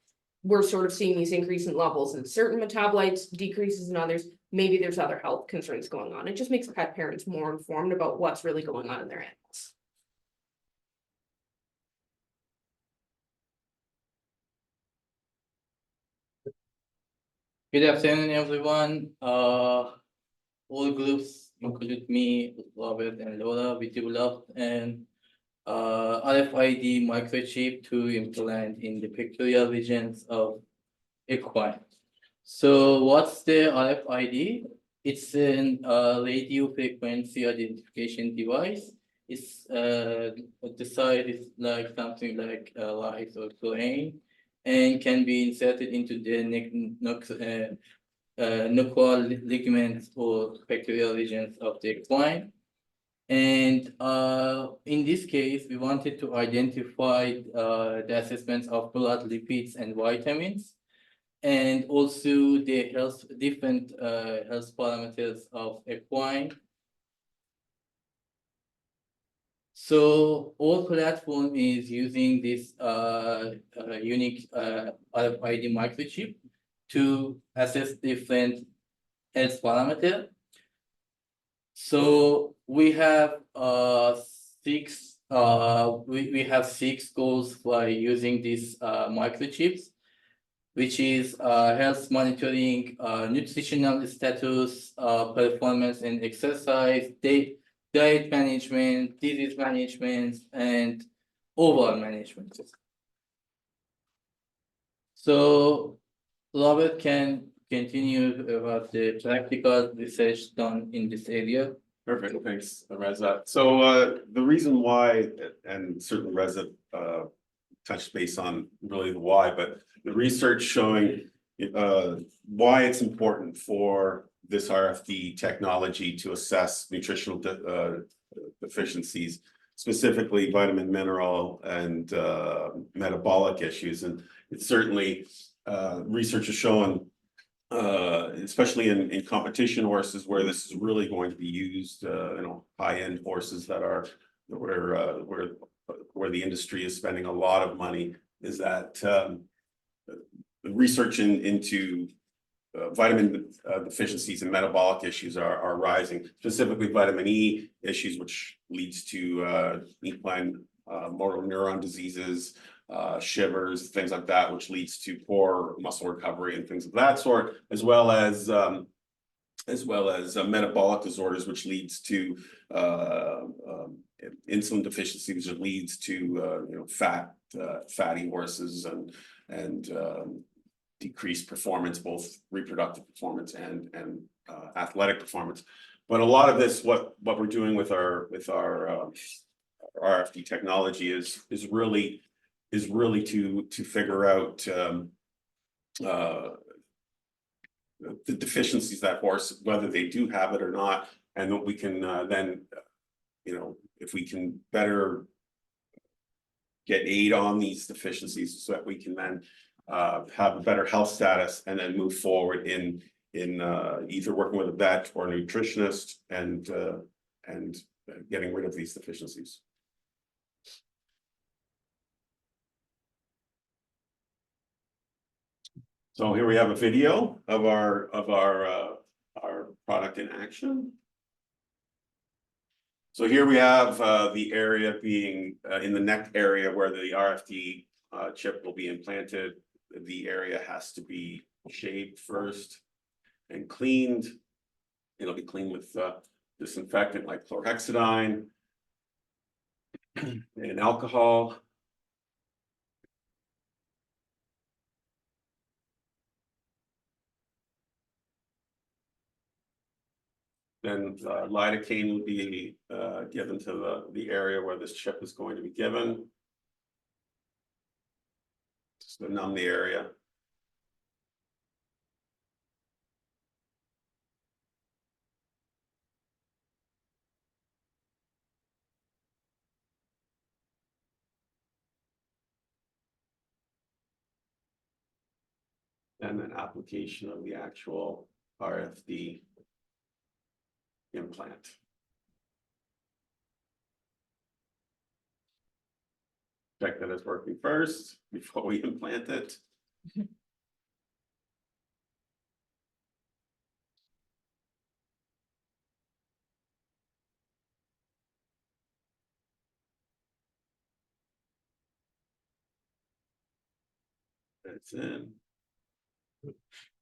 we're sort of seeing these increasing levels in certain metabolites, decreases in others. Maybe there's other health concerns going on. It just makes pet parents more informed about what's really going on in their animals. Good afternoon, everyone. All groups, include me, Robert, and Laura, we developed an RFID microchip to implant in the peculiar regions of equine. So, what's the RFID? It's an radio frequency identification device. It's the size is like something like rice or grain, and can be inserted into the nuchal ligaments or peculiar regions of the equine. And in this case, we wanted to identify the assessments of blood lipids and vitamins, and also the different health parameters of equine. So our platform is using this unique RFID microchip to assess different health parameters. So we have six goals by using these microchips, which is health monitoring, nutritional status, performance and exercise, diet management, disease management, and overall management. So Robert can continue about the practical research done in this area. Perfect, thanks, Reza. So the reason why, and certainly Reza touched base on really the why, but the research showing why it's important for this RFD technology to assess nutritional deficiencies, specifically vitamin, mineral, and metabolic issues. And it's certainly research has shown, especially in competition horses, where this is really going to be used, high-end horses that are where the industry is spending a lot of money, is that the research into vitamin deficiencies and metabolic issues are rising, specifically vitamin E issues, which leads to equine motor neuron diseases, shivers, things like that, which leads to poor muscle recovery and things of that sort, as well as metabolic disorders, which leads to insulin deficiencies, which leads to fatty horses and decrease performance, both reproductive performance and athletic performance. But a lot of this, what we're doing with our RFD technology is really to figure out the deficiencies that horse, whether they do have it or not, and that we can then, if we can better get aid on these deficiencies, so that we can then have a better health status and then move forward in either working with a vet or a nutritionist and getting rid of these deficiencies. So here we have a video of our product in action. So here we have the area being in the neck area where the RFD chip will be implanted. The area has to be shaved first and cleaned. It'll be cleaned with disinfectant like chlorhexidine and alcohol. Then lidocaine will be given to the area where this chip is going to be given. Just to numb the area. And then application of the actual RFD implant. Check that it's working first before we implant it. It's in.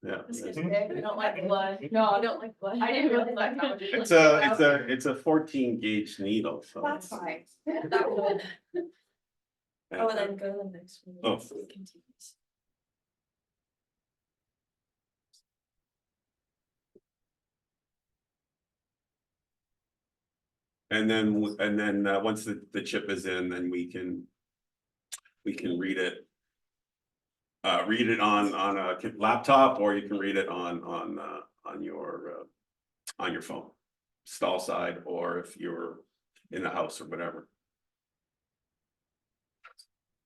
Yeah. I don't like blood. No, I don't like blood. I didn't really like how much. It's a 14 gauge needle, so. That's fine. And, Oh, and then go to the next one. Oh. Continues. and then once the chip is in, then we can read it. Read it on a laptop, or you can read it on your phone, stall side, or if you're in the house or whatever.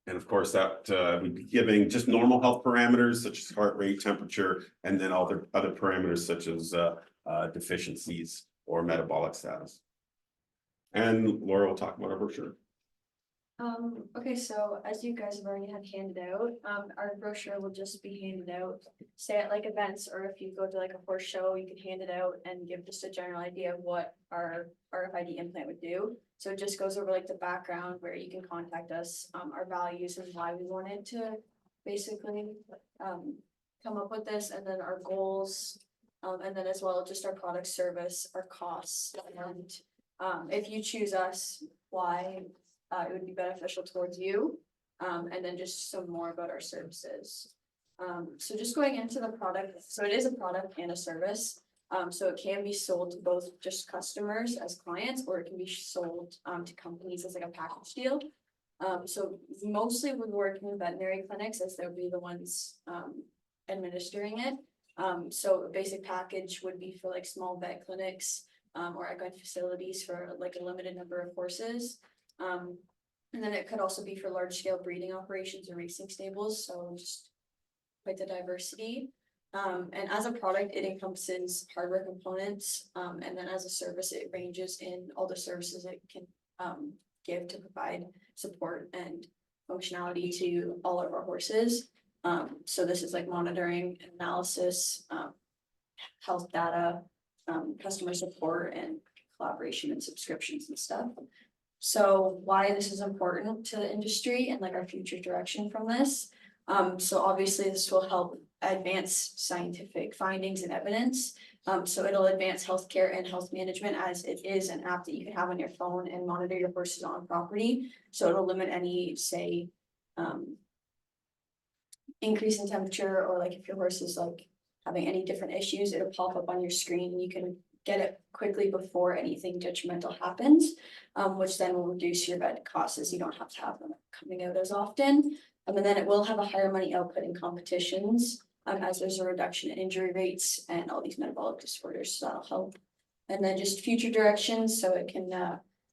And of course, that we'd be giving just normal health parameters such as heart rate, temperature, and then other parameters such as deficiencies or metabolic status. And Laura will talk about our brochure. Okay, so as you guys have already had handed out, our brochure will just be handed out, say at like events, or if you go to like a horse show, you can hand it out and give just a general idea of what our RFID implant would do. So it just goes over like the background where you can contact us, our values and why we wanted to basically come up with this, and then our goals, and then as well just our product service, our costs, and if you choose us, why it would be beneficial towards you, and then just some more about our services. So just going into the product, so it is a product and a service. So it can be sold to both just customers as clients, or it can be sold to companies as like a package deal. So mostly we're working with veterinary clinics as they'll be the ones administering it. So a basic package would be for like small vet clinics or equine facilities for like a limited number of horses. And then it could also be for large scale breeding operations or racing stables. So just quite the diversity. And as a product, it encompasses hardware components. And then as a service, it ranges in all the services it can give to provide support and functionality to all of our horses. So this is like monitoring, analysis, health data, customer support, and collaboration and subscriptions and stuff. So why this is important to the industry and like our future direction from this. So obviously this will help advance scientific findings and evidence. So it'll advance healthcare and health management, as it is an app that you can have on your phone and monitor your horses on property. So it'll limit any, say, increase in temperature, or like if your horse is like having any different issues, it'll pop up on your screen, and you can get it quickly before anything detrimental happens, which then will reduce your vet costs, as you don't have to have them coming out as often. And then it will have a higher money output in competitions, as there's a reduction in injury rates and all these metabolic disorders, so that'll help. And then just future directions, so it can,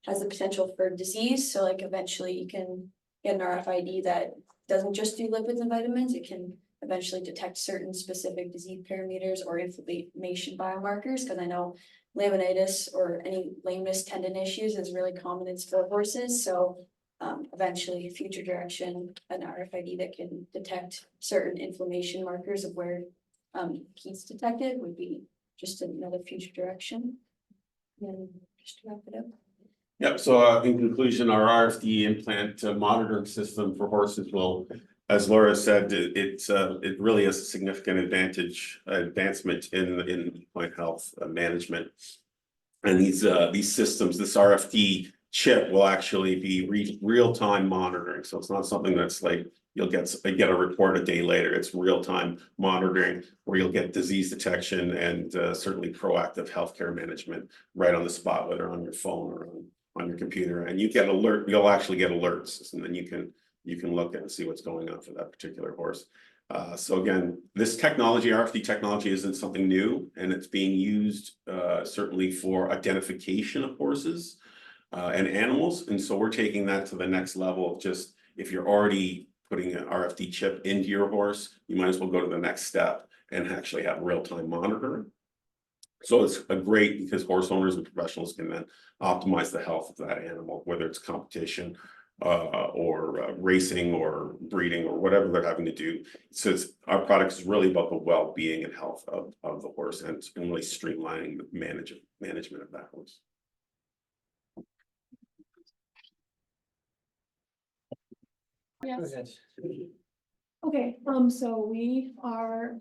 has the potential for disease, so like eventually you can get an RFID that doesn't just do lipids and vitamins, it can eventually detect certain specific disease parameters or inflammation biomarkers, because I know laminitis or any lameness tendon issues is really common in sport horses, so eventually future direction, an RFID that can detect certain inflammation markers of where heat's detected would be just another future direction. And then just to wrap it up. Yep, so in conclusion, our RFD implant monitoring system for horses will, as Laura said, it really is a significant advancement in point health management. And these systems, this RFD chip will actually be real-time monitoring. So it's not something that's like you'll get a report a day later. It's real-time monitoring where you'll get disease detection and certainly proactive healthcare management right on the spot, whether on your phone or on your computer. And you get you'll actually get alerts, and then you can look at and see what's going on for that particular horse. So again, this technology, RFD technology, isn't something new, and it's being used certainly for identification of horses and animals. And so we're taking that to the next level of just, if you're already putting an RFD chip into your horse, you might as well go to the next step and actually have real-time monitoring. So it's a great, because horse owners and professionals can then optimize the health of that animal, whether it's competition or racing or breeding or whatever they're having to do. So our product is really about the well-being and health of the horse, and really streamlining the management of that horse. Yes. Okay, so we are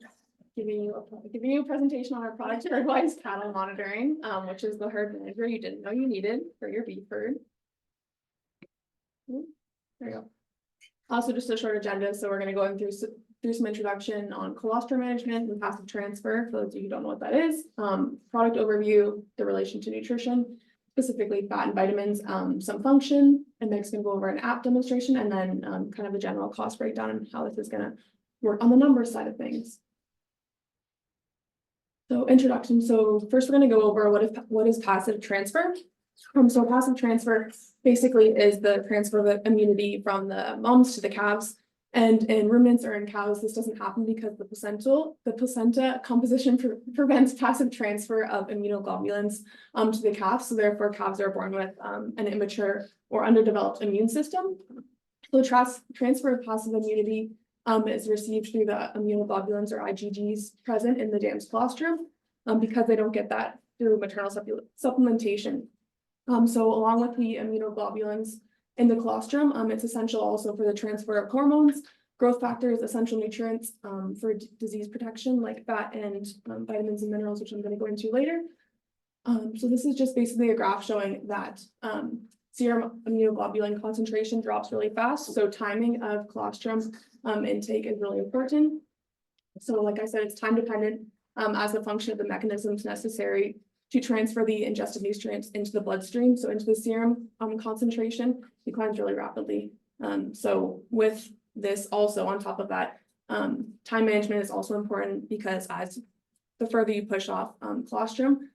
giving you a presentation on our product to advise cattle monitoring, which is the herd manager you didn't know you needed for your beef herd. There you go. Also, just a short agenda, so we're going to go through some introduction on colostrum management and passive transfer, for those of you who don't know what that is, product overview, the relation to nutrition, specifically fat and vitamins, some function, and next going to go over an app demonstration, and then kind of a general cost breakdown and how this is going to work on the numbers side of things. So introduction. So first we're going to go over what is passive transfer. So passive transfer basically is the transfer of immunity from the moms to the calves. And in ruminants or in cows, this doesn't happen because the placenta composition prevents passive transfer of immunoglobulins to the calf. So therefore, calves are born with an immature or underdeveloped immune system. So transfer of passive immunity is received through the immunoglobulins or IgGs present in the dam's colostrum because they don't get that through maternal supplementation. So along with the immunoglobulins in the colostrum, it's essential also for the transfer of hormones, growth factors, essential nutrients for disease protection, like fat and vitamins and minerals, which I'm going to go into later. So this is just basically a graph showing that serum immunoglobulin concentration drops really fast. So timing of colostrum intake is really important. So like I said, it's time dependent as a function of the mechanisms necessary to transfer the ingested nutrients into the bloodstream. So into the serum concentration declines really rapidly. So with this also on top of that, time management is also important, because as the further you push off colostrum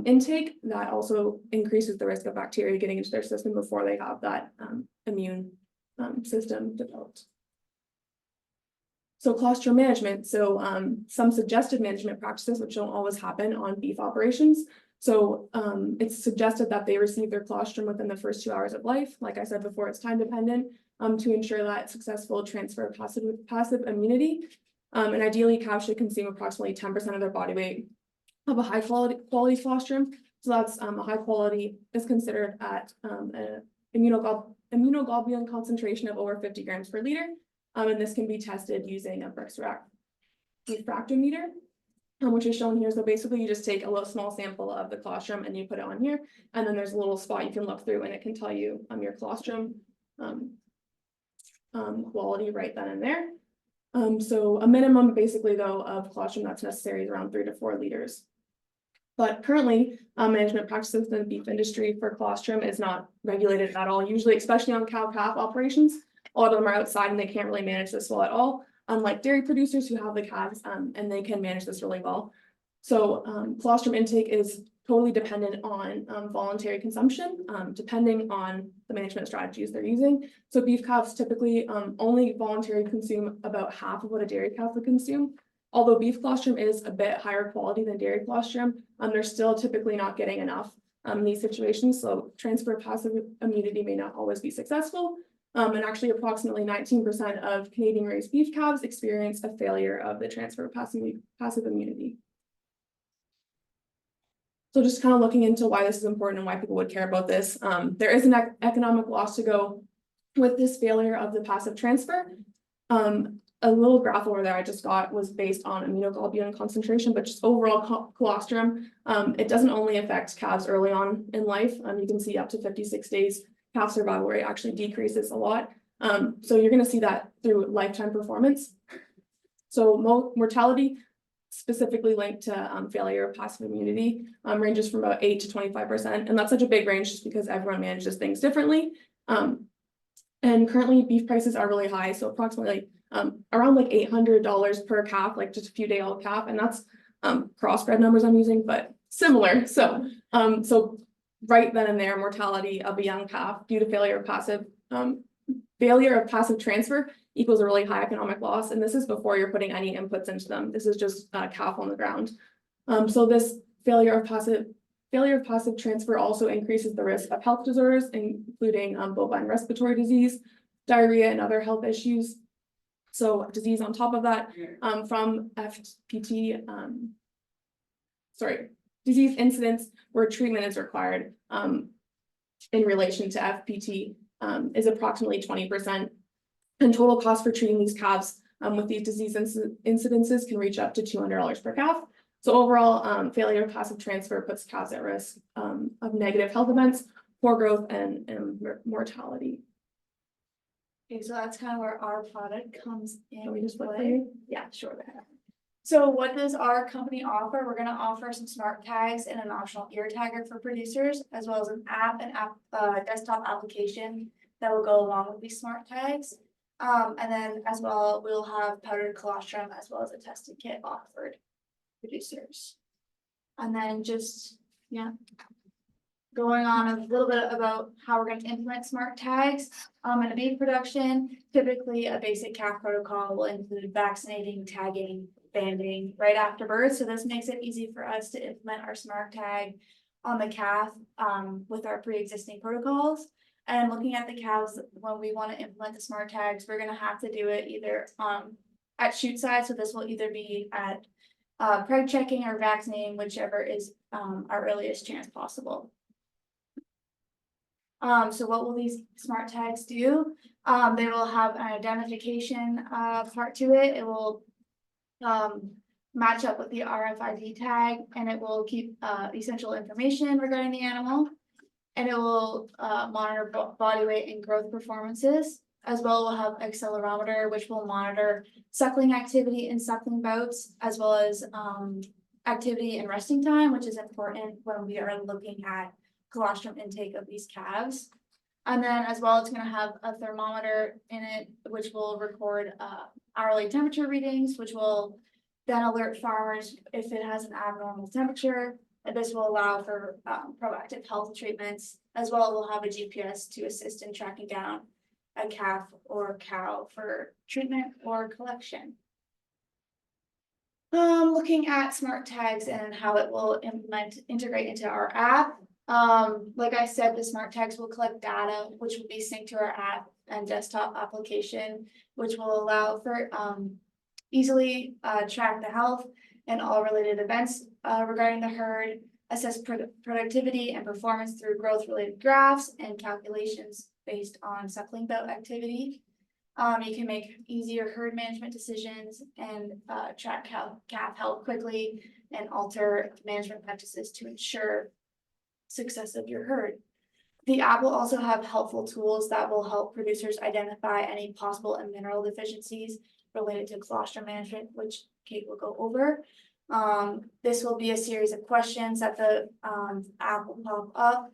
intake, that also increases the risk of bacteria getting into their system before they have that immune system developed. So colostrum management, so some suggested management practices, which don't always happen on beef operations. So it's suggested that they receive their colostrum within the first 2 hours of life. Like I said before, it's time dependent to ensure that successful transfer of passive immunity. And ideally, cows should consume approximately 10% of their body weight of a high quality colostrum. So that's a high quality is considered at an immunoglobulin concentration of over 50 grams per liter. And this can be tested using a Brix refractometer, which is shown here. So basically you just take a little small sample of the colostrum and you put it on here, and then there's a little spot you can look through and it can tell you your colostrum quality right then and there. So a minimum basically though of colostrum that's necessary is around 3 to 4 liters. But currently, management practices in the beef industry for colostrum is not regulated at all, usually, especially on cow-calf operations. A lot of them are outside and they can't really manage this well at all, unlike dairy producers who have the calves, and they can manage this really well. So, colostrum intake is totally dependent on voluntary consumption, depending on the management strategies they're using. So beef calves typically only voluntarily consume about half of what a dairy calf would consume. Although beef colostrum is a bit higher quality than dairy colostrum, they're still typically not getting enough in these situations. So transfer of passive immunity may not always be successful. And actually approximately 19% of Canadian raised beef calves experience a failure of the transfer of passive immunity. So just kind of looking into why this is important and why people would care about this. There is an economic loss to go with this failure of the passive transfer. A little graph over there I just got was based on immunoglobulin concentration, but just overall colostrum, it doesn't only affect calves early on in life. You can see up to 56 days calf survival rate actually decreases a lot. So you're going to see that through lifetime performance. So mortality specifically linked to failure of passive immunity ranges from about 8 to 25%. And that's such a big range just because everyone manages things differently. And currently beef prices are really high. So approximately around like $800 per calf, like just a few day old calf. And that's crossbred numbers I'm using, but similar. So, so right then and there, mortality of a young calf due to failure of passive transfer equals a really high economic loss. And this is before you're putting any inputs into them. This is just a calf on the ground. So this failure of passive transfer also increases the risk of health disorders, including bovine respiratory disease, diarrhea, and other health issues. So disease on top of that, from FPT, disease incidents where treatment is required in relation to FPT is approximately 20%. And total cost for treating these calves with these disease incidences can reach up to $200 per calf. So overall, failure of passive transfer puts calves at risk of negative health events, poor growth, and mortality. Okay, so that's kind of where our product comes in. Can we just flip play. for you? Yeah, sure. So what does our company offer? We're gonna offer some smart tags and an optional ear tagger for producers, as well as an desktop application that will go along with these smart tags. And then as well, we'll have powdered colostrum as well as a tested kit offered producers. And then just, going on a little bit about how we're going to implement smart tags. In a beef production, typically a basic calf protocol will include vaccinating, tagging, banding right after birth. So this makes it easy for us to implement our smart tag on the calf with our pre-existing protocols. And looking at the calves, when we want to implement the smart tags, we're going to have to do it either at shoot side. So this will either be at preg checking or vaccinating, whichever is our earliest chance possible. So what will these smart tags do? They will have an identification part to it. It will match up with the RFID tag, and it will keep essential information regarding the animal. And it will monitor body weight and growth performances. As well, we'll have accelerometer, which will monitor suckling activity and suckling bouts, as well as activity and resting time, which is important when we are looking at colostrum intake of these calves. And then as well, it's going to have a thermometer in it, which will record hourly temperature readings, which will then alert farmers if it has an abnormal temperature. And this will allow for proactive health treatments. As well, we'll have a GPS to assist in tracking down a calf or cow for treatment or collection. Looking at smart tags and how it will integrate into our app. Like I said, the smart tags will collect data, which will be synced to our app and desktop application, which will allow for easily track the health and all related events regarding the herd, assess productivity and performance through growth related graphs and calculations based on suckling bout activity. You can make easier herd management decisions and track calf health quickly and alter management practices to ensure success of your herd. The app will also have helpful tools that will help producers identify any possible mineral deficiencies related to colostrum management, which Kate will go over. This will be a series of questions that the app will pop up,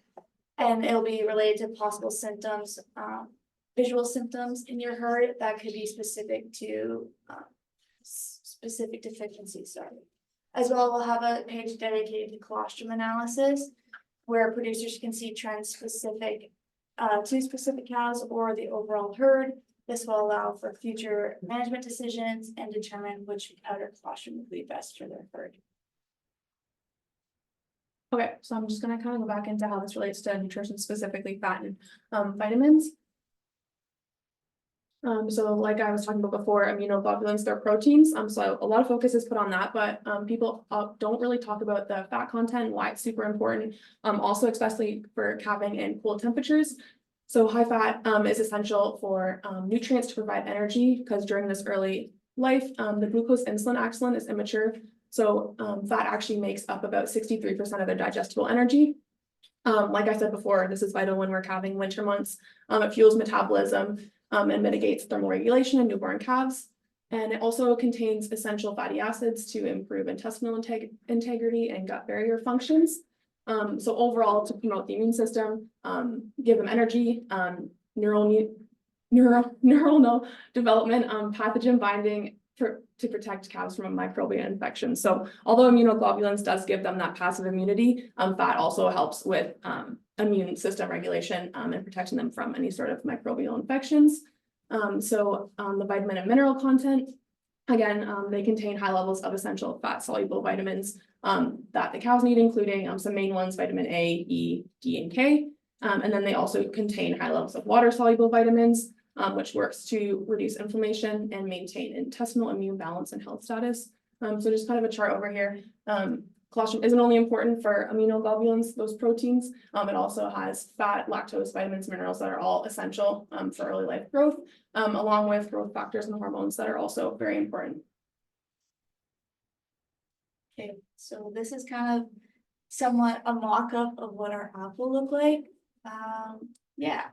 and it'll be related to possible symptoms, visual symptoms in your herd that could be specific to specific deficiencies, sorry. As well, we'll have a page dedicated to colostrum analysis, where producers can see trends specific to specific cows or the overall herd. This will allow for future management decisions and determine which powder colostrum would be best for their herd. Okay, so I'm just gonna kind of go back into how this relates to nutrition, specifically fat and vitamins. So like I was talking about before, immunoglobulins, they're proteins. So a lot of focus is put on that, but people don't really talk about the fat content, why it's super important. Also, especially for calving in cool temperatures. So high fat is essential for nutrients to provide energy, because during this early life, the glucose insulin axon is immature. So fat actually makes up about 63% of their digestible energy. Like I said before, this is vital when we're calving winter months. It fuels metabolism and mitigates thermoregulation in newborn calves. And it also contains essential fatty acids to improve intestinal integrity and gut barrier functions. So overall, to promote the immune system, give them energy, neuronal development, pathogen binding to protect calves from a microbial infection. So although immunoglobulins does give them that passive immunity, fat also helps with immune system regulation and protecting them from any sort of microbial infections. So the vitamin and mineral content, again, they contain high levels of essential fat soluble vitamins that the cows need, including some main ones, vitamin A, E, D, and K. And then they also contain high levels of water soluble vitamins, which works to reduce inflammation and maintain intestinal immune balance and health status. So just kind of a chart over here. Colostrum isn't only important for immunoglobulins, those proteins, it also has fat, lactose, vitamins, minerals that are all essential for early life growth, along with growth factors and hormones that are also very important. Okay, so this is kind of somewhat a mock-up of what our app will look like. Yeah.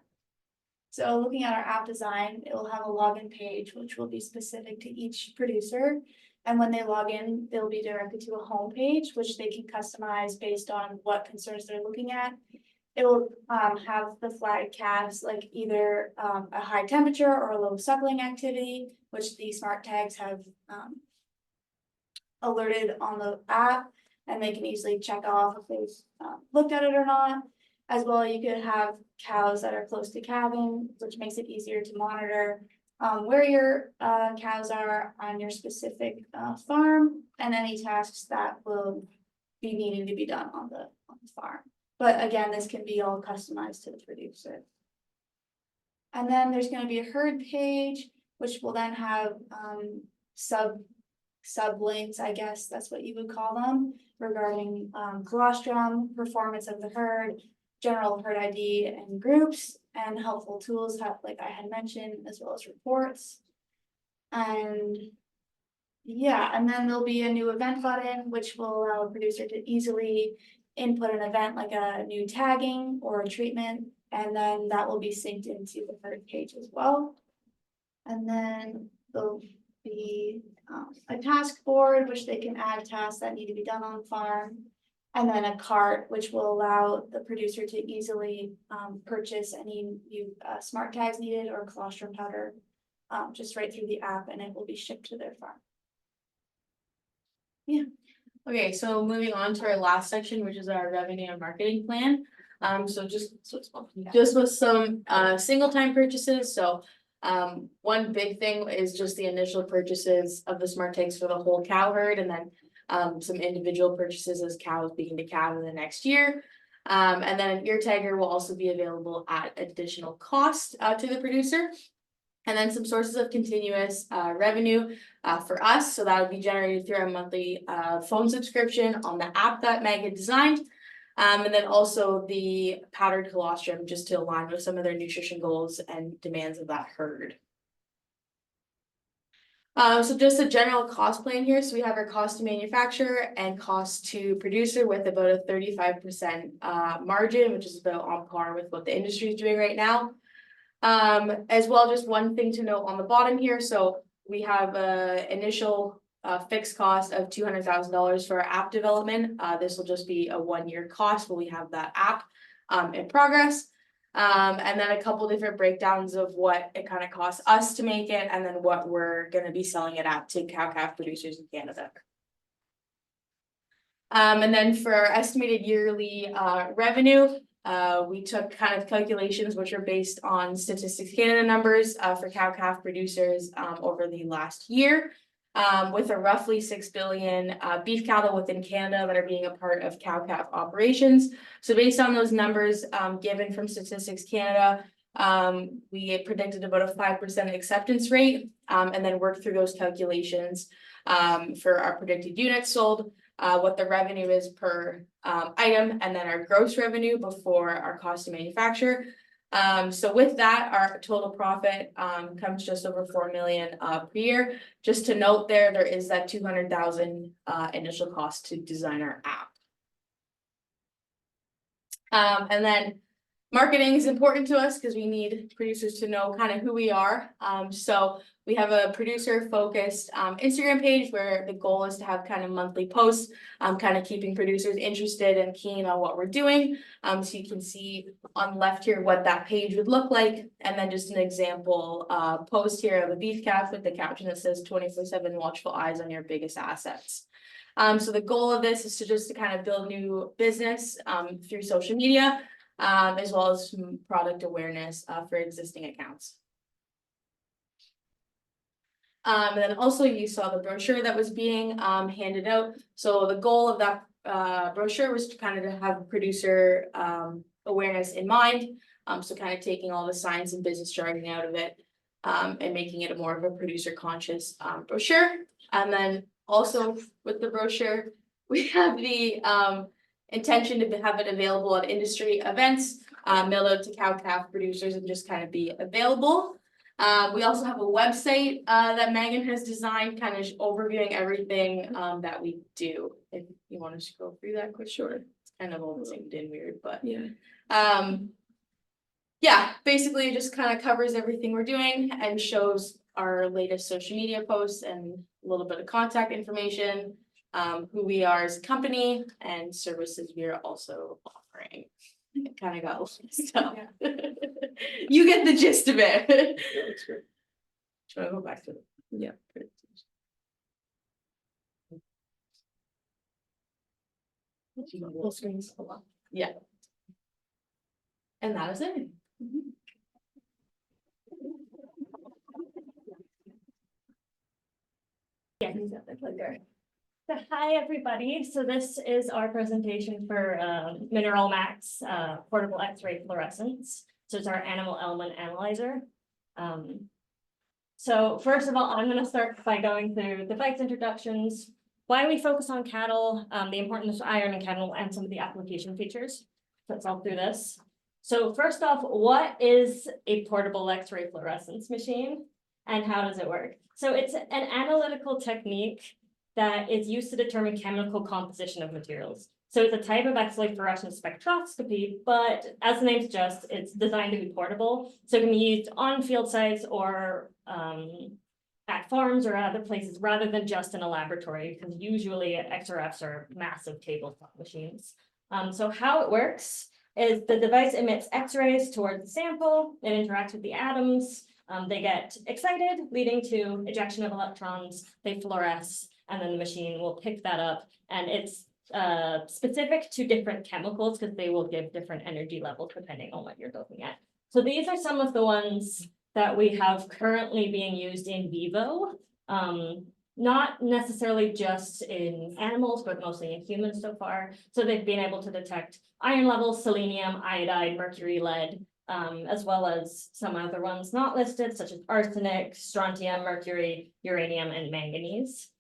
So looking at our app design, it will have a login page, which will be specific to each producer. And when they log in, they'll be directed to a home page, which they can customize based on what concerns they're looking at. It will have the flagged calves, like either a high temperature or a low suckling activity, which the smart tags have alerted on the app, and they can easily check off if they've looked at it or not. As well, you could have cows that are close to calving, which makes it easier to monitor where your cows are on your specific farm, and any tasks that will be needing to be done on the farm. But again, this can be all customized to the producer. And then there's going to be a herd page, which will then have sub links, I guess that's what you would call them, regarding colostrum, performance of the herd, general herd ID and groups, and helpful tools, like I had mentioned, as well as reports. And yeah, and then there'll be a new event button, which will allow a producer to easily input an event like a new tagging or a treatment, and then that will be synced into the herd page as well. And then there'll be a task board, which they can add tasks that need to be done on the farm. And then a cart, which will allow the producer to easily purchase any new smart tags needed or colostrum powder just right through the app, and it will be shipped to their farm. Yeah. Okay, so moving on to our last section, which is our revenue and marketing plan. So just with some single time purchases. So one big thing is just the initial purchases of the smart tags for the whole cow herd, and then some individual purchases as cows begin to calve in the next year. And then an ear tagger will also be available at additional cost to the producer. And then some sources of continuous revenue for us. So that would be generated through our monthly phone subscription on the app that Meg had designed. And then also the powdered colostrum, just to align with some of their nutrition goals and demands of that herd. So just a general cost plan here. So we have our cost to manufacture and cost to producer with about a 35% margin, which is about on par with what the industry is doing right now. As well, just one thing to note on the bottom here. So we have a initial fixed cost of $200,000 for our app development. This will just be a 1-year cost while we have that app in progress. And then a couple different breakdowns of what it kind of costs us to make it, and then what we're gonna be selling it at to cow-calf producers in Canada. And then for our estimated yearly revenue, we took kind of calculations which are based on Statistics Canada numbers for cow-calf producers over the last year. With a roughly 6 billion beef cattle within Canada that are being a part of cow-calf operations. So based on those numbers given from Statistics Canada, we had predicted about a 5% acceptance rate, and then worked through those calculations for our predicted units sold, what the revenue is per item, and then our gross revenue before our cost to manufacture. So with that, our total profit comes just over 4 million per year. Just to note there is that 200,000 initial cost to design our app. And then marketing is important to us because we need producers to know kind of who we are. So we have a producer focused Instagram page where the goal is to have kind of monthly posts, kind of keeping producers interested and keen on what we're doing. So you can see on the left here what that page would look like. And then just an example post here of a beef calf with the caption that says 24/7 watchful eyes on your biggest assets. So the goal of this is to kind of build new business through social media, as well as some product awareness for existing accounts. And then also you saw the brochure that was being handed out. So the goal of that brochure was to kind of have producer awareness in mind. So kind of taking all the science and business jargon out of it and making it a more of a producer conscious brochure. And then also with the brochure, we have the intention to have it available at industry events, mailed out to cow-calf producers and just kind of be available. We also have a website that Megan has designed, kind of overviewing everything that we do. If you want to scroll through that quick, sure. It's kind of all zoomed in weird, but yeah. Yeah, basically it just kind of covers everything we're doing and shows our latest social media posts and a little bit of contact information, who we are as a company and services we are also offering. It kind of got a lot of stuff. You get the gist of it. Yeah, that's great. Should I go back to it? Yeah. Full screens. Yeah. And that is it. Yeah, he's got the clicker. So hi, everybody. So this is our presentation for Mineral Max portable X-ray fluorescence. So it's our animal element analyzer. So first of all, I'm going to start by going through the device introductions, why we focus on cattle, the importance of iron in cattle, and some of the application features. Let's all through this. So first off, what is a portable X-ray fluorescence machine and how does it work? So it's an analytical technique that is used to determine chemical composition of materials. So it's a type of X-ray fluorescence spectroscopy, but as the name suggests, it's designed to be portable. So it can be used on field sites or at farms or other places rather than just in a laboratory, because usually XRFs are massive tabletop machines. So how it works is the device emits X-rays towards the sample, it interacts with the atoms, they get excited, leading to ejection of electrons, they fluoresce, and then the machine will pick that up, and it's specific to different chemicals because they will give different energy levels depending on what you're looking at. So these are some of the ones that we have currently being used in vivo, not necessarily just in animals, but mostly in humans so far. So they've been able to detect iron levels, selenium, iodide, mercury, lead, as well as some other ones not listed, such as arsenic, strontium, mercury, uranium, and manganese.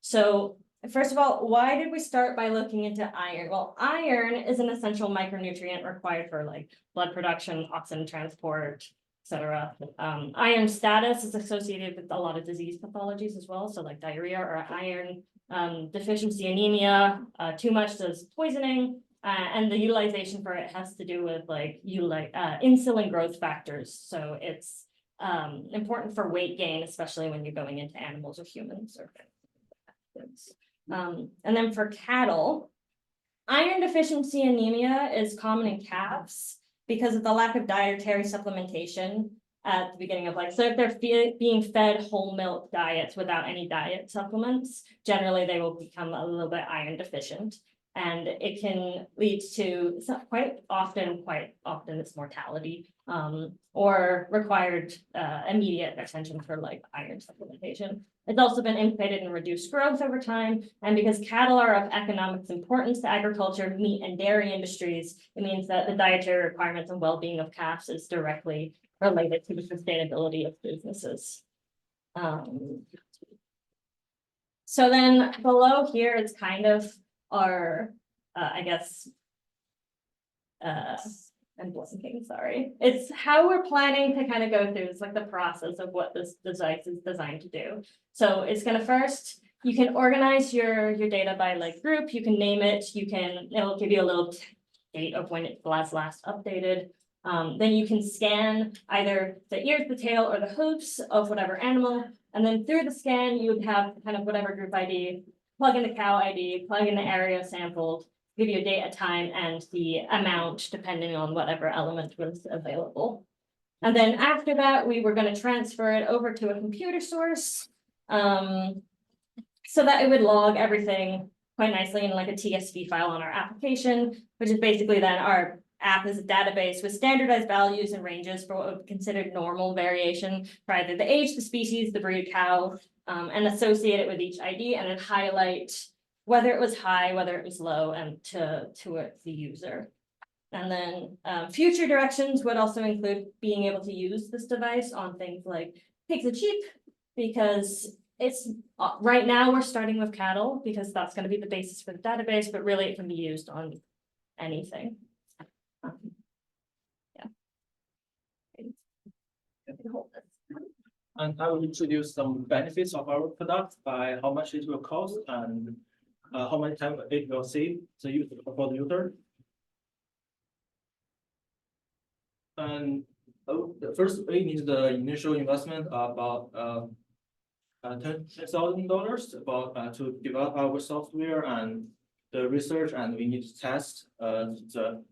So first of all, why did we start by looking into iron? Well, iron is an essential micronutrient required for like blood production, oxygen transport, etc. Iron status is associated with a lot of disease pathologies as well. So like diarrhea or iron deficiency anemia, too much does poisoning, and the utilization for it has to do with like insulin growth factors. So it's important for weight gain, especially when you're going into animals or humans or. And then for cattle, iron deficiency anemia is common in calves because of the lack of dietary supplementation at the beginning of life. So if they're being fed whole milk diets without any diet supplements, generally they will become a little bit iron deficient. And it can lead to quite often it's mortality, or required immediate attention for like iron supplementation. It's also been implicated in reduced growth over time. And because cattle are of economic importance to agriculture, meat and dairy industries, it means that the dietary requirements and well-being of calves is directly related to the sustainability of businesses. So then below here, it's kind of our, I guess, I'm blanking, sorry. It's how we're planning to kind of go through, it's like the process of what this device is designed to do. So it's gonna first, you can organize your data by like group, you can name it, it'll give you a little date of when it was last updated. Then you can scan either the ears, the tail, or the hooves of whatever animal. And then through the scan, you would have kind of whatever group ID, plug in the cow ID, plug in the area sampled, give you a date, a time, and the amount depending on whatever element was available. And then after that, we were going to transfer it over to a computer source so that it would log everything quite nicely in like a TSV file on our application, which is basically then our app is a database with standardized values and ranges for what would be considered normal variation for either the age, the species, the breed of cow, and associate it with each ID and then highlight whether it was high, whether it was low, and to the user. And then future directions would also include being able to use this device on things like pigs and sheep, because it's right now we're starting with cattle because that's going to be the basis for the database, but really it can be used on anything. And I will introduce some benefits of our product by how much it will cost and how much time it will save the user for the user. And the first we need the initial investment about $10,000 about to develop our software and the research, and we need to test the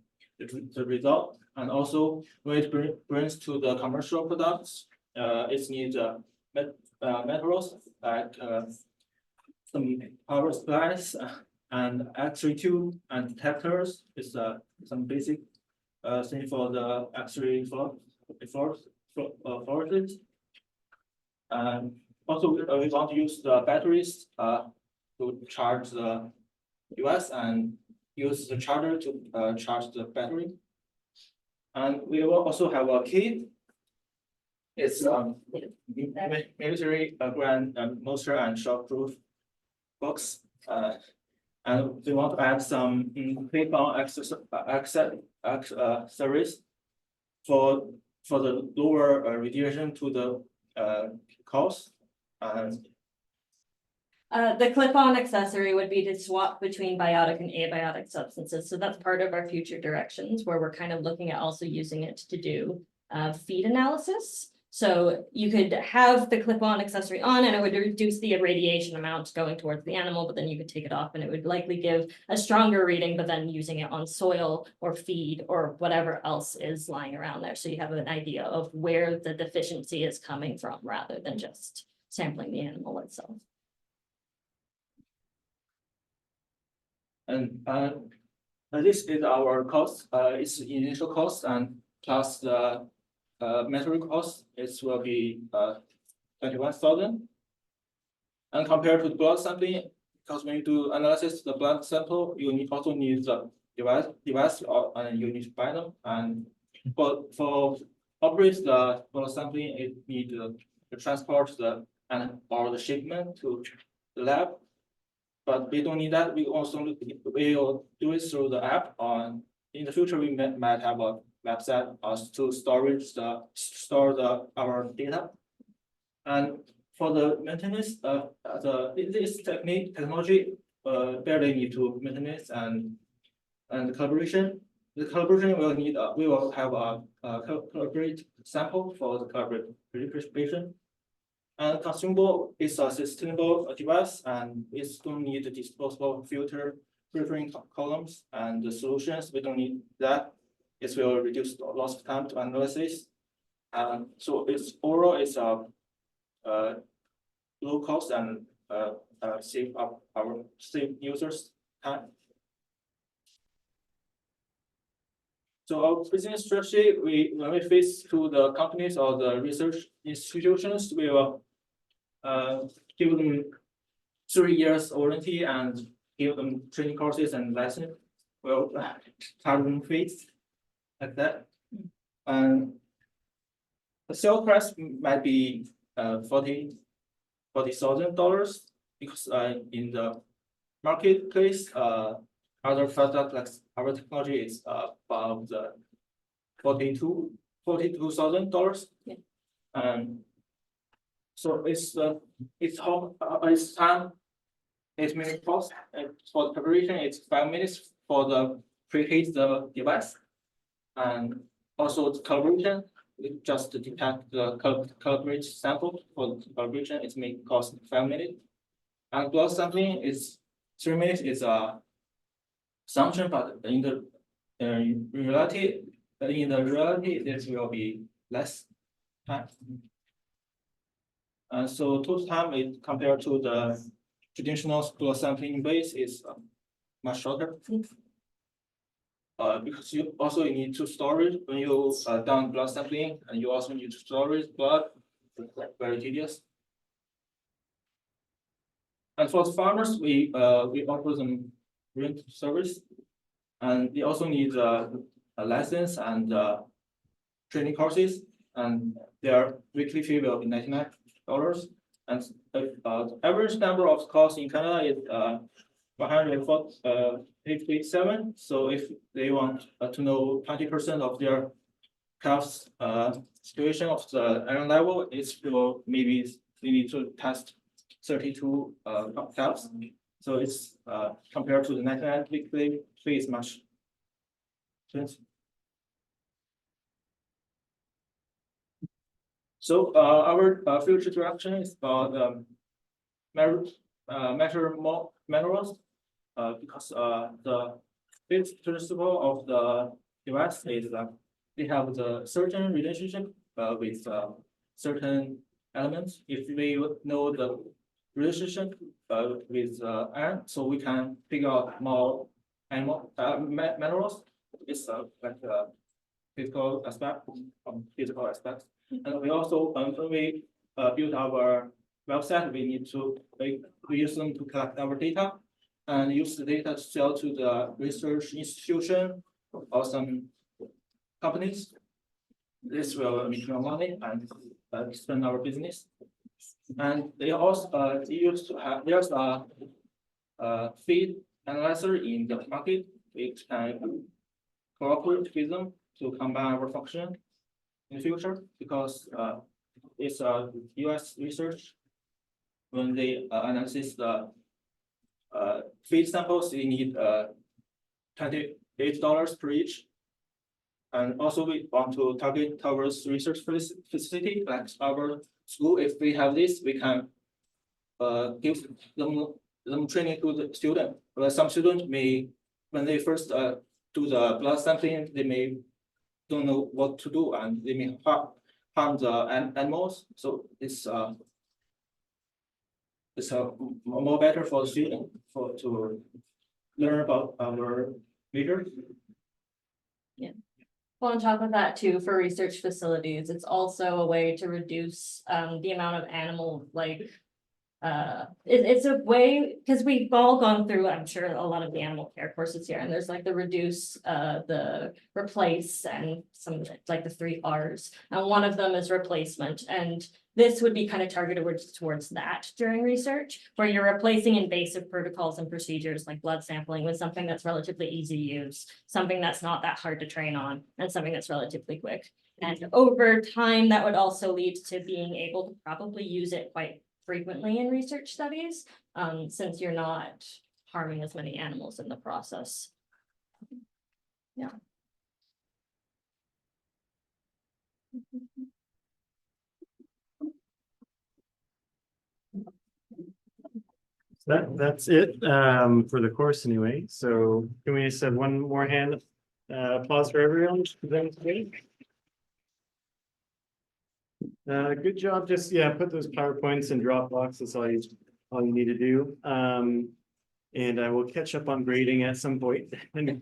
result. And also when it brings to the commercial products, it needs materials like some power supplies and X-ray tube and detectors. Is some basic thing for the X-ray fluorescence. And also we want to use the batteries to charge the device and use the charger to charge the battery. And we will also have a kit. It's military grade moisture and shockproof box. And we want to add some clip-on accessories for the lower radiation to the cost. And the clip-on accessory would be to swap between biotic and abiotic substances. So that's part of our future directions where we're kind of looking at also using it to do feed analysis. So you could have the clip-on accessory on and it would reduce the irradiation amount going towards the animal, but then you could take it off and it would likely give a stronger reading, but then using it on soil or feed or whatever else is lying around there. So you have an idea of where the deficiency is coming from rather than just sampling the animal itself. And this is our cost. It's initial cost and plus the material cost. It will be 21,000. And compared to the blood sampling, because when you do analysis the blood sample, you also need the device and you need to buy them. And for operate the blood sampling, it need to transport or the shipment to the lab. But we don't need that. We also will do it through the app. In the future, we might have a website to store our data. And for the maintenance, this technology barely need to maintenance and collaboration. the collaboration will need, we will have a collaborate sample for the collaborate preparation. And consumable is a sustainable device and it's don't need the disposable filter filtering columns and the solutions. We don't need that. It will reduce the loss of time to analysis. So it's overall it's a low cost and save up our save users time. So our business strategy, when we face to the companies or the research institutions, we will give them 3 years warranty and give them training courses and license. Well, charge them fees like that. And the sale price might be $40,000 because in the marketplace other product like our technology is about $42,000. Yeah. So it's time 8 minutes cost, and for the preparation it's 5 minutes for the preheat the device, and also the calibration. It just detect the calibrate sample for the calibration. It may cost 5 minutes, and blood sampling is 3 minutes. It's a assumption, but in the reality, this will be less time. And so total time it compared to the traditional blood sampling base is much shorter. Because you also need to store it when you done blood sampling, and you also need to store it blood. Very tedious. And for the farmers, we offer them rent service, and they also need a license and training courses, and their weekly fee will be $99. And the average number of calls in Canada is 157. So if they want to know 20% of their calves situation of the iron level, it's maybe they need to test 32 calves. So it's compared to the 99 weekly fee is much expensive. So our future direction is about measure more minerals, because the fifth principle of the device is that they have the certain relationship with certain elements. If we know the relationship with iron, so we can figure out more animal minerals. It's like a physical aspect, physical aspects. And we also, when we build our website, we need to we use them to collect our data and use the data to sell to the research institution or some companies. This will make more money and expand our business. And they also used to have there's a feed analyzer in the market, which can cooperate with them to combine our function in the future, because it's a US research. When they analyze the feed samples, they need $28 per each. And also we want to target towards research facility like our school. If we have this, we can give them training to the student. But some students may, when they first do the blood sampling, they may don't know what to do, and they may harm the animals. So it's more better for the student to learn about our major. Yeah. Well, on top of that too, for research facilities, it's also a way to reduce the amount of animal it's a way, because we've all gone through, I'm sure, a lot of the animal care courses here, and there's like the reduce, the replace, and some like the 3 R's, and one of them is replacement, and this would be kind of targeted towards that during research, where you're replacing invasive protocols and procedures like blood sampling with something that's relatively easy to use, something that's not that hard to train on, and something that's relatively quick. And over time, that would also lead to being able to probably use it quite frequently in research studies, since you're not harming as many animals in the process. Yeah. That's it for the course anyway. So can we just have one more hand applause for everyone? Good job. Just, yeah, put those PowerPoints in Dropbox. That's all you need to do. And I will catch up on grading at some point and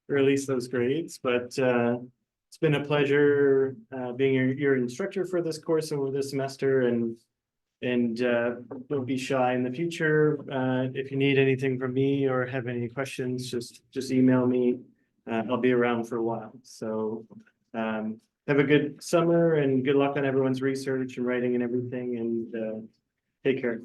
release those grades, but it's been a pleasure being your instructor for this course over this semester, and don't be shy in the future. If you need anything from me or have any questions, just email me. I'll be around for a while. So have a good summer and good luck on everyone's research and writing and everything, and take care.